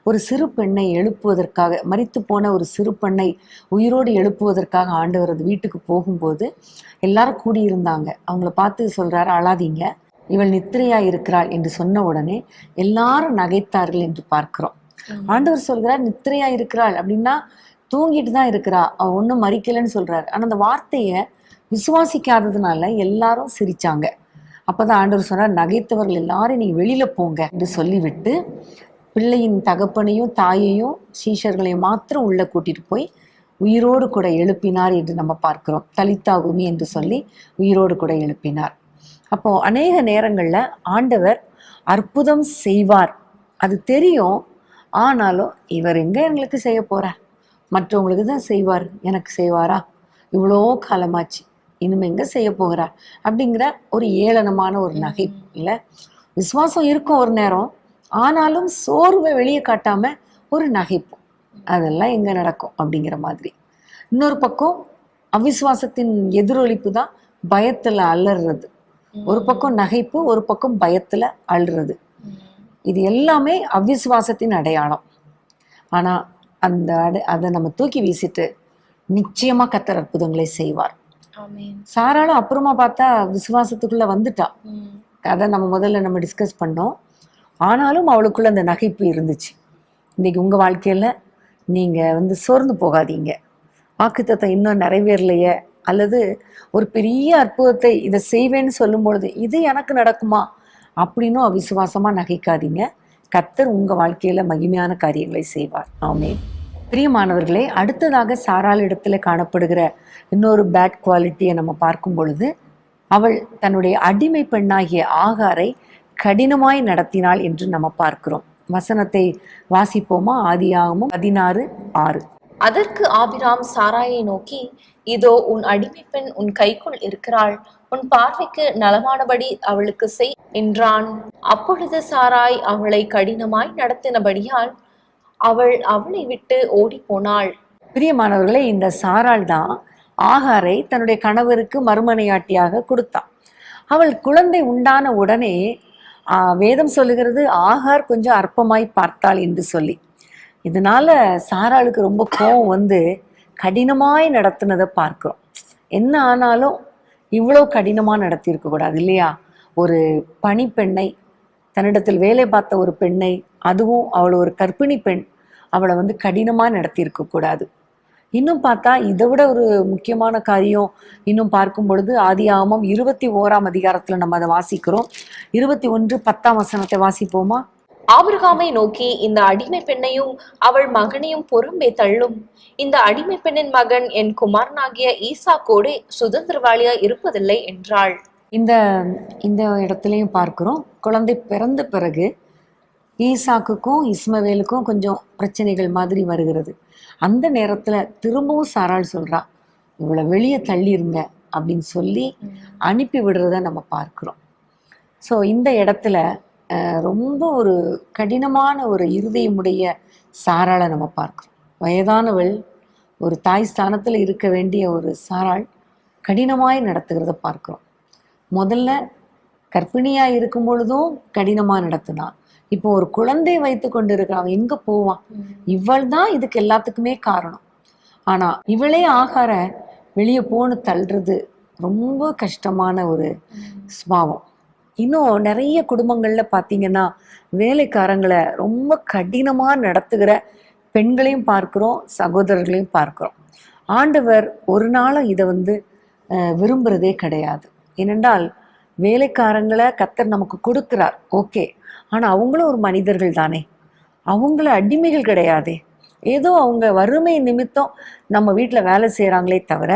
ஒரு சிறு பெண்ணை எழுப்புவதற்காக, மரித்து போன ஒரு சிறு பெண்ணை உயிரோடு எழுப்புவதற்காக ஆண்டவர் அது வீட்டுக்கு போகும்போது எல்லாரும் கூடியிருந்தாங்க. அவங்கள பார்த்து சொல்றாரு, அழாதீங்க, இவள் நித்திரையா இருக்கிறாள் என்று சொன்ன உடனே எல்லாரும் நகைத்தார்கள் என்று பார்க்கிறோம். ஆண்டவர் சொல்கிறார், நித்திரையா இருக்கிறாள் அப்படின்னா தூங்கிட்டு தான் இருக்கிறா, அவ ஒன்றும் மறிக்கலைன்னு சொல்றாரு. ஆனா அந்த வார்த்தையை விசுவாசிக்காததுனால எல்லாரும் சிரிச்சாங்க. அப்பதான் ஆண்டவர் சொன்னார், நகைத்தவர்கள் எல்லாரும் நீங்க வெளியில போங்க என்று சொல்லிவிட்டு பிள்ளையின் தகப்பனையும் தாயையும் சீஷர்களையும் மாத்திரம் உள்ள கூட்டிட்டு போய் உயிரோடு கூட எழுப்பினார் என்று நம்ம பார்க்கிறோம். தலித்தாகுமி என்று சொல்லி உயிரோடு கூட எழுப்பினார். அப்போ அநேக நேரங்கள்ல ஆண்டவர் அற்புதம் செய்வார், அது தெரியும். ஆனாலும் இவர் எங்க எங்களுக்கு செய்ய போறார், மற்றவங்களுக்கு தான் செய்வார், எனக்கு செய்வாரா, இவ்வளோ காலமாச்சு, இனிமே எங்க செய்ய போகிறார் அப்படிங்கிற ஒரு ஏளனமான ஒரு நகைப்பு இல்லை. விசுவாசம் இருக்கும் ஒரு நேரம், ஆனாலும் சோர்வை வெளியே காட்டாம ஒரு நகைப்பு, அதெல்லாம் எங்க நடக்கும் அப்படிங்கிற மாதிரி. இன்னொரு பக்கம் அவிசுவாசத்தின் எதிரொலிப்பு தான் பயத்துல அலறது. ஒரு பக்கம் நகைப்பு, ஒரு பக்கம் பயத்துல அழுறது. இது எல்லாமே அவிசுவாசத்தின் அடையாளம். ஆனா அந்த அதை நம்ம தூக்கி வீசிட்டு நிச்சயமா கர்த்தர் அற்புதங்களை செய்வார். சாராளும் அப்புறமா பார்த்தா விசுவாசத்துக்குள்ள வந்துட்டா. அதை நம்ம முதல்ல டிஸ்கஸ் பண்ணோம். ஆனாலும் அவளுக்குள்ள அந்த நகைப்பு இருந்துச்சு. இன்னைக்கு உங்க வாழ்க்கையில நீங்க சோர்ந்து போகாதீங்க. வாக்குத்தத்தம் இன்னும் நிறைவேறலையே, அல்லது ஒரு பெரிய அற்புதத்தை இதை செய்வேன்னு சொல்லும் பொழுது இது எனக்கு நடக்குமா அப்படின்னும் அவிசுவாசமா நகைக்காதீங்க. கர்த்தர் உங்க வாழ்க்கையில மகிமையான காரியங்களை செய்வார். ஆமென். பிரியமானவர்களே, அடுத்ததாக சாராள் இடத்துல காணப்படுகிற இன்னொரு பேட் குவாலிட்டியை நம்ம பார்க்கும் பொழுது, அவள் தன்னுடைய அடிமை பெண்ணாகிய ஆகாரை கடினமாய் நடத்தினாள் என்று நம்ம பார்க்கிறோம். வசனத்தை வாசிப்போமா? ஆதியாகமம் 16:6. அதற்கு ஆபிராம் சாராயை நோக்கி, இதோ உன் அடிமை பெண் உன் கைக்குள் இருக்கிறாள், உன் பார்வைக்கு நலமானபடி அவளுக்கு செய் என்றான். அப்பொழுது சாராய் அவளை கடினமாய் நடத்தினபடியால் அவளை விட்டு ஓடி போனாள். பிரியமானவர்களே, இந்த சாராள் தான் ஆகாரை தன்னுடைய கணவருக்கு மறுமனையாட்டியாக கொடுத்தான். அவள் குழந்தை உண்டான உடனே வேதம் சொல்லுகிறது, ஆகார் கொஞ்சம் அற்பமாய் பார்த்தாள் என்று சொல்லி. இதனால சாராளுக்கு ரொம்ப கோபம் கடினமாய் நடத்தினதை பார்க்கிறோம். என்ன ஆனாலும் இவ்வளோ கடினமாக நடத்தியிருக்க கூடாது இல்லையா? ஒரு பணிப்பெண்ணை, தன்னிடத்தில் வேலை பார்த்த ஒரு பெண்ணை, அதுவும் அவள் ஒரு கர்ப்பிணி பெண், அவளை கடினமாக நடத்தியிருக்க கூடாது. இன்னும் பார்த்தா இதை விட ஒரு முக்கியமான காரியம் இன்னும் பார்க்கும் பொழுது ஆதியாகமம் 21ஆம் அதிகாரத்தில் நம்ம அதை வாசிக்கிறோம். 21:10 வாசிப்போமா? ஆபிரகாமை நோக்கி, இந்த அடிமை பெண்ணையும் அவள் மகனையும் புறம்பே தள்ளும். இந்த அடிமை பெண்ணின் மகன் என் குமாரனாகிய ஈசாக்கோடு சுதந்திரவாளியா இருப்பதில்லை என்றாள். இந்த இந்த இடத்துலையும் பார்க்கிறோம், குழந்தை பிறந்த பிறகு ஈசாக்குக்கும் இஸ்மவேலுக்கும் கொஞ்சம் பிரச்சனைகள் மாதிரி வருகிறது. அந்த நேரத்துல திரும்பவும் சாராள் சொல்றா, இவளை வெளியே தள்ளிருங்க அப்படின்னு சொல்லி அனுப்பி விடுறத நம்ம பார்க்கிறோம். ஸோ இந்த இடத்துல ரொம்ப ஒரு கடினமான ஒரு இருதயமுடைய சாராளை நம்ம பார்க்கிறோம். வயதானவள், ஒரு தாய் ஸ்தானத்தில் இருக்க வேண்டிய ஒரு சாராள் கடினமாய் நடத்துகிறத பார்க்கிறோம். முதல்ல கர்ப்பிணியாக இருக்கும் பொழுதும் கடினமாக நடத்தினான். இப்போ ஒரு குழந்தை வைத்து கொண்டு இருக்கிறான், எங்கே போவான்? இவள் தான் இதுக்கு எல்லாத்துக்குமே காரணம். ஆனால் இவளே ஆகார வெளியே போன்னு தள்ளுறது ரொம்ப கஷ்டமான ஒரு சுபாவம். இன்னும் நிறைய குடும்பங்களில் பார்த்தீங்கன்னா வேலைக்காரங்களை ரொம்ப கடினமாக நடத்துகிற பெண்களையும் பார்க்குறோம், சகோதரர்களையும் பார்க்குறோம். ஆண்டவர் ஒரு நாளும் இதை விரும்புகிறதே கிடையாது. ஏனென்றால் வேலைக்காரங்களை கர்த்தர் நமக்கு கொடுக்குறார், ஓகே, ஆனால் அவங்களும் ஒரு மனிதர்கள் தானே, அவங்கள அடிமைகள் கிடையாதே. ஏதோ அவங்க வறுமை நிமித்தம் நம்ம வீட்டில் வேலை செய்கிறாங்களே தவிர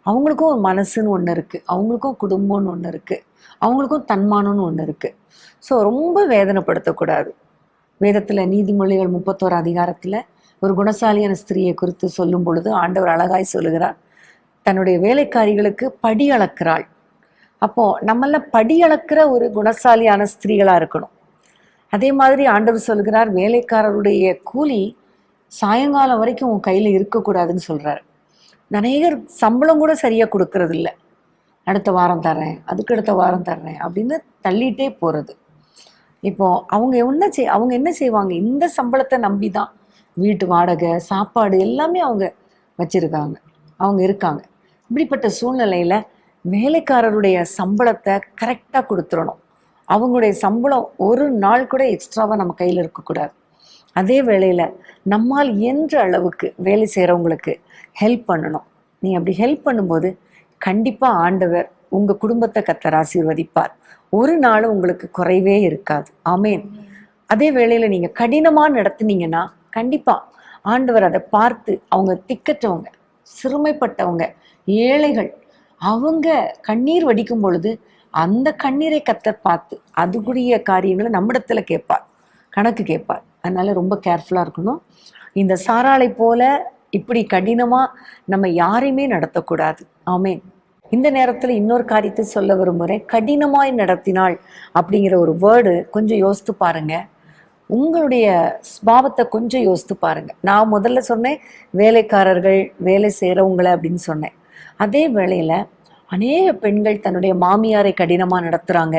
அவங்களுக்கும் ஒரு மனசுன்னு ஒன்று இருக்குது, அவங்களுக்கும் குடும்பம்னு ஒன்று இருக்குது, அவங்களுக்கும் தன்மானம்னு ஒன்று இருக்குது. ஸோ ரொம்ப வேதனைப்படுத்தக்கூடாது. வேதத்தில் நீதிமொழிகள் 31 அதிகாரத்தில் ஒரு குணசாலியான ஸ்திரியை குறித்து சொல்லும் பொழுது ஆண்டவர் அழகாய் சொல்லுகிறார், தன்னுடைய வேலைக்காரிகளுக்கு படி அளக்கிறாள். அப்போது நம்மள படி அளக்கிற ஒரு குணசாலியான ஸ்திரீகளாக இருக்கணும். அதே மாதிரி ஆண்டவர் சொல்கிறார், வேலைக்காரருடைய கூலி சாயங்காலம் வரைக்கும் உன் கையில் இருக்கக்கூடாதுன்னு சொல்கிறார். அநேகர் சம்பளம் கூட சரியாக கொடுக்கறது இல்லை, அடுத்த வாரம் தர்றேன், அதுக்கு அடுத்த வாரம் தர்றேன் அப்படின்னு தள்ளிகிட்டே போகிறது. இப்போது அவங்க என்ன செய்வாங்க? இந்த சம்பளத்தை நம்பி தான் வீட்டு வாடகை, சாப்பாடு எல்லாமே அவங்க வச்சுருக்காங்க, அவங்க இருக்காங்க. இப்படிப்பட்ட சூழ்நிலையில் வேலைக்காரருடைய சம்பளத்தை கரெக்டாக கொடுத்துடணும். அவங்களுடைய சம்பளம் ஒரு நாள் கூட எக்ஸ்ட்ராவாக நம்ம கையில் இருக்கக்கூடாது. அதே வேளையில் நம்மால் என்ற அளவுக்கு வேலை செய்கிறவங்களுக்கு ஹெல்ப் பண்ணணும். நீ அப்படி ஹெல்ப் பண்ணும்போது கண்டிப்பாக ஆண்டவர் உங்கள் குடும்பத்தை கர்த்தர் ஆசீர்வதிப்பார். ஒரு நாள் உங்களுக்கு குறைவே இருக்காது. ஆமேன். அதே வேளையில் நீங்கள் கடினமாக நடத்துனீங்கன்னா கண்டிப்பாக ஆண்டவர் அதை பார்த்து அவங்க திக்கற்றவங்க, சிறுமைப்பட்டவங்க, ஏழைகள், அவங்க கண்ணீர் வடிக்கும் பொழுது அந்த கண்ணீரை கர்த்தர் பார்த்து அதுக்குரிய காரியங்களை நம்மிடத்துல கேட்பார், கணக்கு கேட்பார். அதனால ரொம்ப கேர்ஃபுல்லாக இருக்கணும். இந்த சாராளை போல இப்படி கடினமாக நம்ம யாரையுமே நடத்தக்கூடாது. ஆமேன். இந்த நேரத்தில் இன்னொரு காரியத்தை சொல்ல விரும்புகிறேன். கடினமாய் நடத்தினாள் அப்படிங்கிற ஒரு வேர்டு கொஞ்சம் யோசித்து பாருங்க. உங்களுடைய ஸ்பாவத்தை கொஞ்சம் யோசித்து பாருங்க. நான் முதல்ல சொன்னேன் வேலைக்காரர்கள், வேலை செய்கிறவங்களை அப்படின்னு சொன்னேன். அதே வேளையில் அநேக பெண்கள் தன்னுடைய மாமியாரை கடினமாக நடத்துகிறாங்க.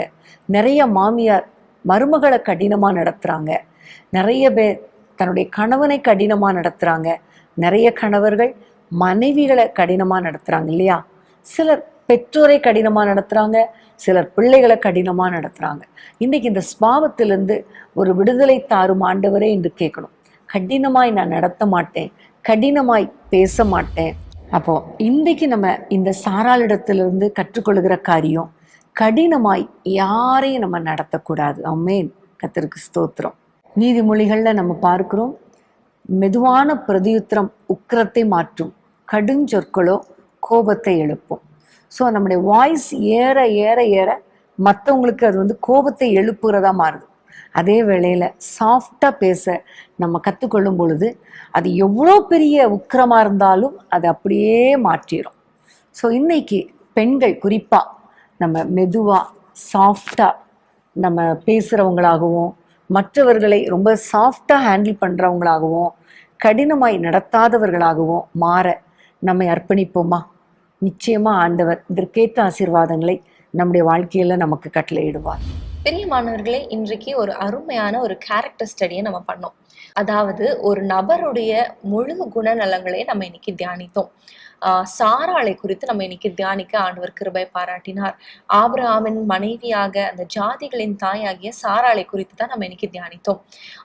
நிறைய மாமியார் மருமகளை கடினமாக நடத்துகிறாங்க. நிறைய பேர் தன்னுடைய கணவனை கடினமாக நடத்துகிறாங்க. நிறைய கணவர்கள் மனைவிகளை கடினமாக நடத்துகிறாங்க இல்லையா? சிலர் பெற்றோரை கடினமாக நடத்துகிறாங்க, சிலர் பிள்ளைகளை கடினமாக நடத்துகிறாங்க. இன்றைக்கி இந்த ஸ்பாவத்திலிருந்து ஒரு விடுதலை தாரும் ஆண்டவரே என்று கேட்கணும். கடினமாய் நான் நடத்த மாட்டேன், கடினமாய் பேச மாட்டேன். அப்போது இன்றைக்கு நம்ம இந்த சாராளிடத்திலிருந்து கற்றுக்கொள்கிற காரியம், கடினமாய் யாரையும் நம்ம நடத்தக்கூடாது. ஆமென். கர்த்தருக்கு ஸ்தோத்திரம். நீதிமொழிகளில் நம்ம பார்க்கிறோம், மெதுவான பிரதியுத்திரம் உக்கிரத்தை மாற்றும், கடுஞ்சொற்களோ கோபத்தை எழுப்பும். ஸோ நம்முடைய வாய்ஸ் ஏற ஏற ஏற மற்றவங்களுக்கு அது கோபத்தை எழுப்புகிறதா மாறுது. அதே வேளையில் சாஃப்டாக பேச நம்ம கற்றுக்கொள்ளும் பொழுது அது எவ்வளோ பெரிய உக்கிரமாக இருந்தாலும் அதை அப்படியே மாற்றிடும். ஸோ இன்னைக்கு பெண்கள் குறிப்பாக நம்ம மெதுவாக சாஃப்டாக நம்ம பேசுகிறவங்களாகவும், மற்றவர்களை ரொம்ப சாஃப்டாக ஹேண்டில் பண்ணுறவங்களாகவும், கடினமாய் நடத்தாதவர்களாகவும் மாற நம்மை அர்ப்பணிப்போமா? நிச்சயமாக ஆண்டவர் இதற்கேற்ற ஆசீர்வாதங்களை நம்முடைய வாழ்க்கையில் நமக்கு கட்டளையிடுவார். பிரியமானவர்களே, இன்றைக்கு ஒரு அருமையான ஒரு கேரக்டர் ஸ்டடியை நம்ம பண்ணோம். அதாவது ஒரு நபருடைய முழு குணநலங்களை நம்ம இன்னைக்கு தியானித்தோம். சாராளை குறித்து நம்ம இன்னைக்கு தியானிக்க ஆண்டவர் கிருபை பாராட்டினார். ஆபிரகாமின் மனைவியாக அந்த ஜாதிகளின் தாயாகிய சாராளை குறித்து தான் நம்ம இன்னைக்கு தியானித்தோம்.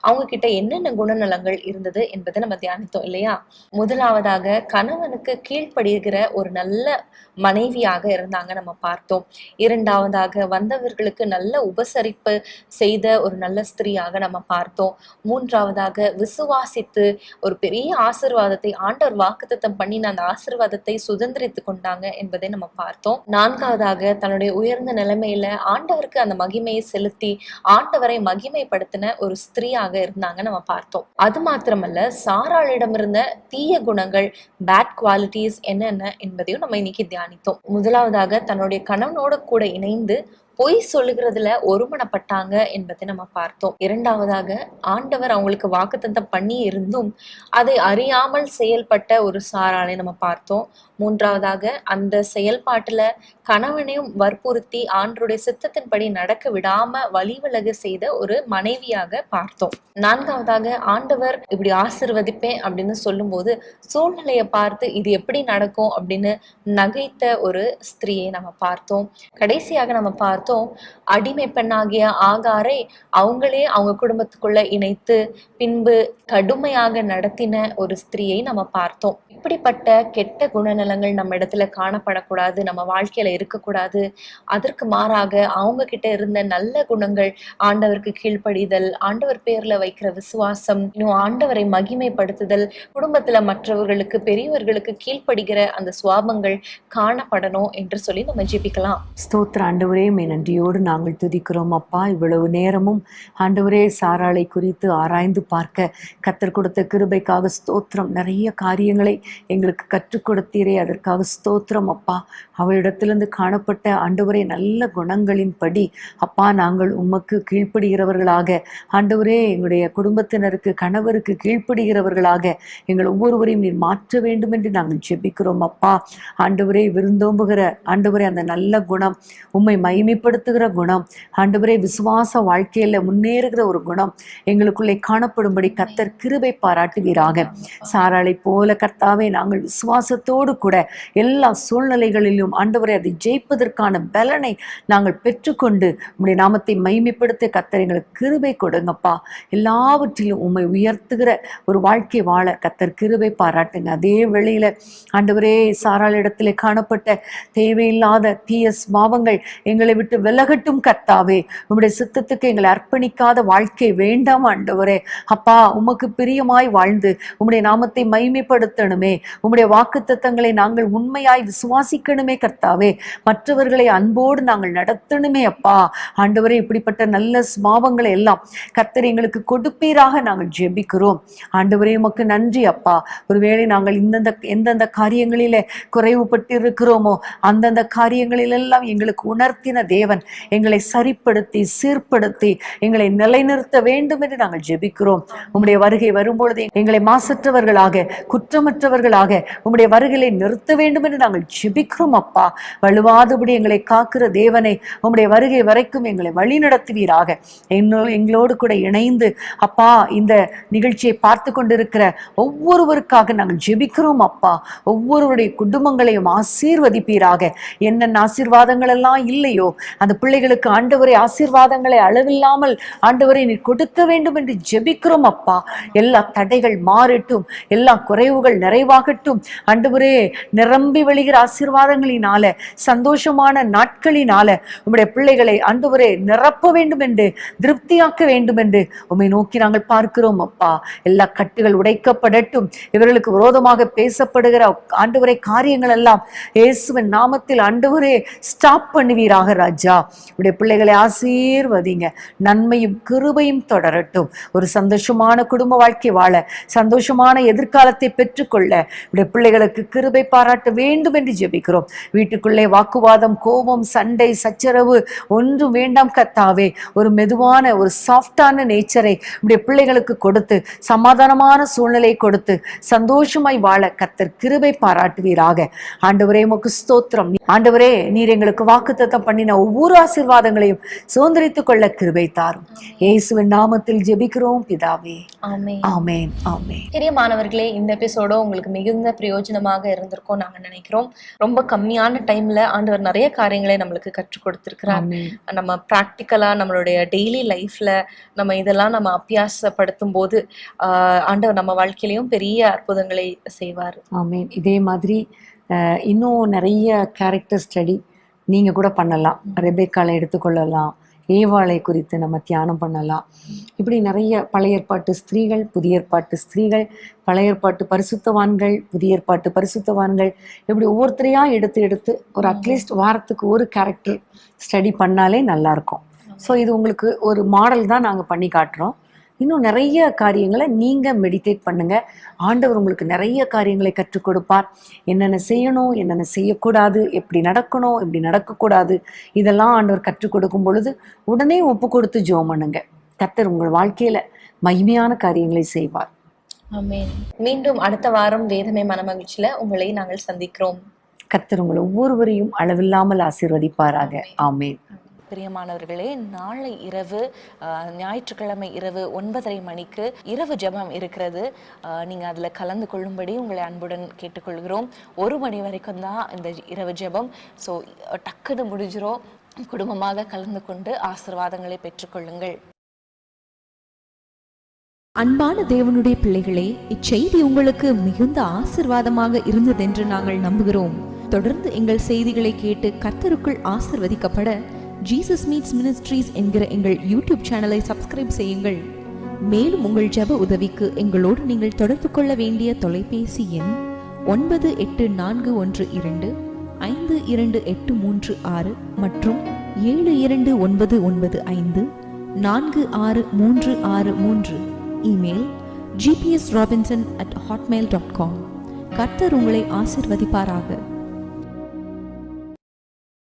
அவங்க கிட்ட என்னென்ன குணநலங்கள் இருந்தது என்பதை நம்ம தியானித்தோம் இல்லையா? முதலாவதாக கணவனுக்கு கீழ்ப்படுகிற ஒரு நல்ல மனைவியாக இருந்தாங்க நம்ம பார்த்தோம். இரண்டாவதாக வந்தவர்களுக்கு நல்ல உபசரிப்பு செய்த ஒரு நல்ல ஸ்திரீயாக நம்ம பார்த்தோம். மூன்றாவதாக விசுவாசித்து ஒரு பெரிய ஆசீர்வாதத்தை ஆண்டவர் வாக்குத்தத்தம் பண்ணின அந்த ஆசீர்வாதத்தை சுதந்திரித்து கொண்டாங்க என்பதை நம்ம பார்த்தோம். நான்காவதாக தன்னுடைய உயர்ந்த நிலைமையில ஆண்டவருக்கு அந்த மகிமையை செலுத்தி ஆண்டவரை மகிமைப்படுத்தின ஒரு ஸ்திரீயாக இருந்தாங்க நம்ம பார்த்தோம். அது மாத்திரமல்ல, சாராளிடம் இருந்த தீய குணங்கள், பேட் குவாலிட்டிஸ் என்னென்ன என்பதையும் நம்ம இன்னைக்கு தியானித்தோம். முதலாவதாக தன்னுடைய கணவனோட கூட இணைந்து பொய் சொல்லுகிறதுல ஒருமனப்பட்டாங்க என்பதை நம்ம பார்த்தோம். இரண்டாவதாக ஆண்டவர் அவங்களுக்கு வாக்குத்தத்தம் பண்ணி இருந்தும் அதை அறியாமல் செயல்பட்ட ஒரு சாராளை நம்ம பார்த்தோம். மூன்றாவதாக அந்த செயல்பாட்டுல கணவனையும் வற்புறுத்தி ஆண்டருடைய சித்தத்தின்படி நடக்க விடாம வழிவிலக செய்த ஒரு மனைவியாக பார்த்தோம். நான்காவதாக ஆண்டவர் இப்படி ஆசீர்வதிப்பேன் அப்படின்னு சொல்லும் போது சூழ்நிலையை பார்த்து இது எப்படி நடக்கும் அப்படின்னு நகைத்த ஒரு ஸ்திரீயை நம்ம பார்த்தோம். கடைசியாக நம்ம பார்த்தோம், அடிமை பெண்ணாகிய ஆகாரை அவங்களே அவங்க குடும்பத்துக்குள்ள இணைத்து பின்பு கடுமையாக நடத்தின ஒரு ஸ்திரீயை நம்ம பார்த்தோம். இப்படிப்பட்ட கெட்ட குணநலங்கள் நம்ம இடத்துல காணப்படக்கூடாது, நம்ம வாழ்க்கையில இருக்கக்கூடாது. அதற்கு மாறாக அவங்க கிட்ட இருந்த நல்ல குணங்கள், ஆண்டவருக்கு கீழ்ப்படிதல், ஆண்டவர் பேர்ல வைக்கிற விசுவாசம், இன்னும் ஆண்டவரை மகிமைப்படுத்துதல், குடும்பத்துல மற்றவர்களுக்கு பெரியவர்களுக்கு கீழ்ப்படுகிற அந்த சுவாபங்கள் காணப்படணும் என்று சொல்லி நம்ம ஜெபிக்கலாம். ஸ்தோத்திர ஆண்டவரே, நன்றியோடு நாங்கள் துதிக்கிறோம் அப்பா. இவ்வளவு நேரமும் ஆண்டவரே சாராளை குறித்து ஆராய்ந்து பார்க்க கர்த்தர் கொடுத்த கிருபைக்காக ஸ்தோத்திரம். நிறைய காரியங்களை எங்களுக்கு கற்றுக் கொடுத்தீரே, அதற்காக ஸ்தோத்திரம் அப்பா. அவளிடத்திலிருந்து காணப்பட்ட ஆண்டவரே நல்ல குணங்களின் படி அப்பா நாங்கள் உமக்கு கீழ்ப்படுகிறவர்களாக, ஆண்டவரே எங்களுடைய குடும்பத்தினருக்கு கணவருக்கு கீழ்ப்படுகிறவர்களாக எங்கள் ஒவ்வொருவரையும் நீர் மாற்ற வேண்டும் என்று நாங்கள் ஜெபிக்கிறோம் அப்பா. ஆண்டவரே விருந்தோம்புகிற ஆண்டவரே அந்த நல்ல குணம், உம்மை மகிமைப்படுத்துகிற குணம், ஆண்டவரே விசுவாச வாழ்க்கையில முன்னேறுகிற ஒரு குணம் எங்களுக்குள்ளே காணப்படும்படி கர்த்தர் கிருபை பாராட்டுவீராக. சாராளை போல கர்த்தாவே நாங்கள் விசுவாசத்தோடு கூட எல்லா சூழ்நிலைகளிலும் ஆண்டவரே அதை ஜெயிப்பதற்கான பலனை நாங்கள் பெற்றுக்கொண்டு உம்முடைய நாமத்தை மகிமைப்படுத்த கர்த்தர் எங்களுக்கு கிருபை கொடுங்கப்பா. எல்லாவற்றிலும் உம்மை உயர்த்துகிற ஒரு வாழ்க்கை வாழ கர்த்தர் கிருபை பாராட்டுங்க. அதே வேளையில ஆண்டவரே சாராளிடத்திலே காணப்பட்ட தேவையில்லாத தீய சுபாவங்கள் எங்களை விட்டு விலகட்டும் கர்த்தாவே. உம்முடைய சித்தத்துக்கு எங்களை அர்ப்பணிக்காத வாழ்க்கை வேண்டாம் ஆண்டவரே. அப்பா உமக்கு பிரியமாய் வாழ்ந்து உம்முடைய நாமத்தை மகிமைப்படுத்தணுமே, உம்முடைய வாக்குத்தத்தங்களை நாங்கள் உண்மையாய் விசுவாசிக்கணுமே கர்த்தாவே. மற்றவர்களை அன்போடு நாங்கள் நடத்தணுமே அப்பா. ஆண்டவரே இப்படிப்பட்ட நல்ல சுபாவங்களை எல்லாம் கர்த்தர் எங்களுக்கு கொடுப்பீராக நாங்கள் ஜெபிக்கிறோம். ஆண்டவரே உமக்கு நன்றி அப்பா. ஒருவேளை நாங்கள் எந்தெந்த காரியங்களிலே குறைவுபட்டு இருக்கிறோமோ அந்தந்த காரியங்களிலெல்லாம் எங்களுக்கு உணர்த்தின தேவன் எங்களை சரிப்படுத்தி சீர்படுத்தி எங்களை நிலைநிறுத்த வேண்டும் என்று நாங்கள் ஜெபிக்கிறோம். உம்முடைய வருகை வரும்பொழுது எங்களை மாசற்றவர்களாக குற்றமற்றவர்களாக உம்முடைய வருகையை நிறுத்த வேண்டும் என்று நாங்கள் ஜெபிக்கிறோம் அப்பா. வலுவாதபடி எங்களை காக்கிற தேவனை உம்முடைய வருகை வரைக்கும் எங்களை வழி நடத்துவீராக. எங்களோடு கூட இணைந்து அப்பா இந்த நிகழ்ச்சியை பார்த்து கொண்டிருக்கிற ஒவ்வொருவருக்காக நாங்கள் ஜெபிக்கிறோம் அப்பா. ஒவ்வொருவருடைய குடும்பங்களையும் ஆசீர்வதிப்பீராக. என்னென்ன ஆசீர்வாதங்கள் எல்லாம் இல்லையோ அந்த பிள்ளைகளுக்கு ஆண்டவரை ஆசீர்வாதங்களை அளவில்லாமல் ஆண்டவரை நீர் கொடுக்க வேண்டும் என்று ஜெபிக்கிறோம் அப்பா. எல்லா தடைகள் மாறட்டும், எல்லா குறைவுகள் நிறைவாகட்டும் ஆண்டவரே. நிரம்பி வழிகிற ஆசீர்வாதங்களினால சந்தோஷமான நாட்களினால உம்முடைய பிள்ளைகளை ஆண்டவரே நிரப்ப வேண்டும் என்று திருப்தியாக்க வேண்டும் என்று உம்மை நோக்கி நாங்கள் பார்க்கிறோம் அப்பா. எல்லா கட்டுகள் உடைக்கப்படட்டும். இவர்களுக்கு விரோதமாக பேசப்படுகிற ஆண்டவரை காரியங்கள் எல்லாம் இயேசுவின் நாமத்தில் ஆண்டவரே ஸ்டாப் பண்ணுவீராக ராஜா. உடைய பிள்ளைகளை ஆசீர்வதிங்க. நன்மையும் கிருபையும் தொடரட்டும். ஒரு சந்தோஷமான குடும்ப வாழ்க்கை வாழ, சந்தோஷமான எதிர்காலத்தை பெற்றுக்கொள்ள உடைய பிள்ளைகளுக்கு கிருபை பாராட்ட வேண்டும் என்று ஜெபிக்கிறோம். வீட்டுக்குள்ளே வாக்குவாதம், கோபம், சண்டை, சச்சரவு ஒன்றும் வேண்டாம் கர்த்தாவே. ஒரு மெதுவான ஒரு சாஃப்டான நேச்சரை உடைய பிள்ளைகளுக்கு கொடுத்து சமாதானமான சூழ்நிலை கொடுத்து சந்தோஷமாய் வாழ கர்த்தர் கிருபை பாராட்டுவீராக. ஆண்டவரே உமக்கு ஸ்தோத்திரம். ஆண்டவரே நீர் எங்களுக்கு வாக்குத்தத்தம் பண்ணின ஒவ்வொரு ஆசீர்வாதங்களையும் சுதந்திரித்துக் கொள்ள கிருபை தாரும். இயேசுவின் நாமத்தில் ஜெபிக்கிறோம் பிதாவே. ஆமென். ஆமென். ஆமென். பிரியமானவர்களே, இந்த எபிசோட உங்களுக்கு மிகுந்த பிரயோஜனமாக இருந்த இருந்திருக்கோம் நாங்க நினைக்கிறோம். ரொம்ப கம்மியான டைம்ல ஆண்டவர் நிறைய காரியங்களை நம்மளுக்கு கற்றுக் கொடுத்திருக்கிறார். நம்ம பிராக்டிக்கலா நம்மளுடைய டெய்லி லைஃப்ல நம்ம இதெல்லாம் நம்ம அபியாசப்படுத்தும் போது ஆண்டவர் நம்ம வாழ்க்கையிலையும் பெரிய அற்புதங்களை செய்வார். ஆமீன். இதே மாதிரி இன்னும் நிறைய கேரக்டர் ஸ்டடி நீங்கள் கூட பண்ணலாம். ரெபேக்காலை எடுத்துக்கொள்ளலாம், ஏவாளை குறித்து நம்ம தியானம் பண்ணலாம். இப்படி நிறைய பழைய ஏற்பாட்டு ஸ்திரீகள், புதிய ஏற்பாட்டு ஸ்திரீகள், பழைய ஏற்பாட்டு பரிசுத்தவான்கள், புதிய ஏற்பாட்டு பரிசுத்தவான்கள், இப்படி ஒவ்வொருத்தரையாக எடுத்து ஒரு அட்லீஸ்ட் வாரத்துக்கு ஒரு கேரக்டர் ஸ்டடி பண்ணாலே நல்லாயிருக்கும். ஸோ இது உங்களுக்கு ஒரு மாடல் தான் நாங்கள் பண்ணி காட்டுறோம். இன்னும் நிறைய காரியங்களை நீங்கள் மெடிடேட் பண்ணுங்கள். ஆண்டவர் உங்களுக்கு நிறைய காரியங்களை கற்றுக் கொடுப்பார். என்னென்ன செய்யணும், என்னென்ன செய்யக்கூடாது, எப்படி நடக்கணும், எப்படி நடக்கக்கூடாது, இதெல்லாம் ஆண்டவர் கற்றுக் கொடுக்கும் பொழுது உடனே ஒப்பு கொடுத்து ஜெபம் பண்ணுங்க. கர்த்தர் உங்கள் வாழ்க்கையில் மகிமையான காரியங்களை செய்வார். ஆமென். மீண்டும் அடுத்த வாரம் வேதமே மனமகிழ்ச்சியில் உங்களை நாங்கள் சந்திக்கிறோம். கர்த்தர் உங்கள் ஒவ்வொருவரையும் அளவில்லாமல் ஆசீர்வதிப்பாராக. ஆமென். பிரியமானவர்களே, நாளை இரவு ஞாயிற்றுக்கிழமை இரவு 9:30 மணிக்கு இரவு ஜெபம் இருக்கிறது. நீங்கள் அதில் கலந்து கொள்ளும்படி உங்களை அன்புடன் கேட்டுக்கொள்கிறோம். 1 மணி வரைக்கும் தான் இந்த இரவு ஜெபம். ஸோ டக்குன்னு முடிஞ்சிரும். குடும்பமாக கலந்து கொண்டு ஆசீர்வாதங்களை பெற்றுக்கொள்ளுங்கள். அன்பான தேவனுடைய பிள்ளைகளே, இச்செய்தி உங்களுக்கு மிகுந்த ஆசீர்வாதமாக இருந்ததென்று நாங்கள் நம்புகிறோம். தொடர்ந்து எங்கள் செய்திகளை கேட்டு கர்த்தருக்குள் ஆசீர்வதிக்கப்பட ஜீசஸ் மீட்ஸ் மினிஸ்ட்ரீஸ் என்கிற எங்கள் யூடியூப் சேனலை சப்ஸ்கிரைப் செய்யுங்கள். மேலும் உங்கள் ஜெப உதவிக்கு எங்களோடு நீங்கள் தொடர்பு கொள்ள வேண்டிய தொலைபேசி எண் 9842252836 மற்றும் 7299546363. Email gpsrobinson@hotmail.com. கர்த்தர் உங்களை ஆசீர்வதிப்பாராக.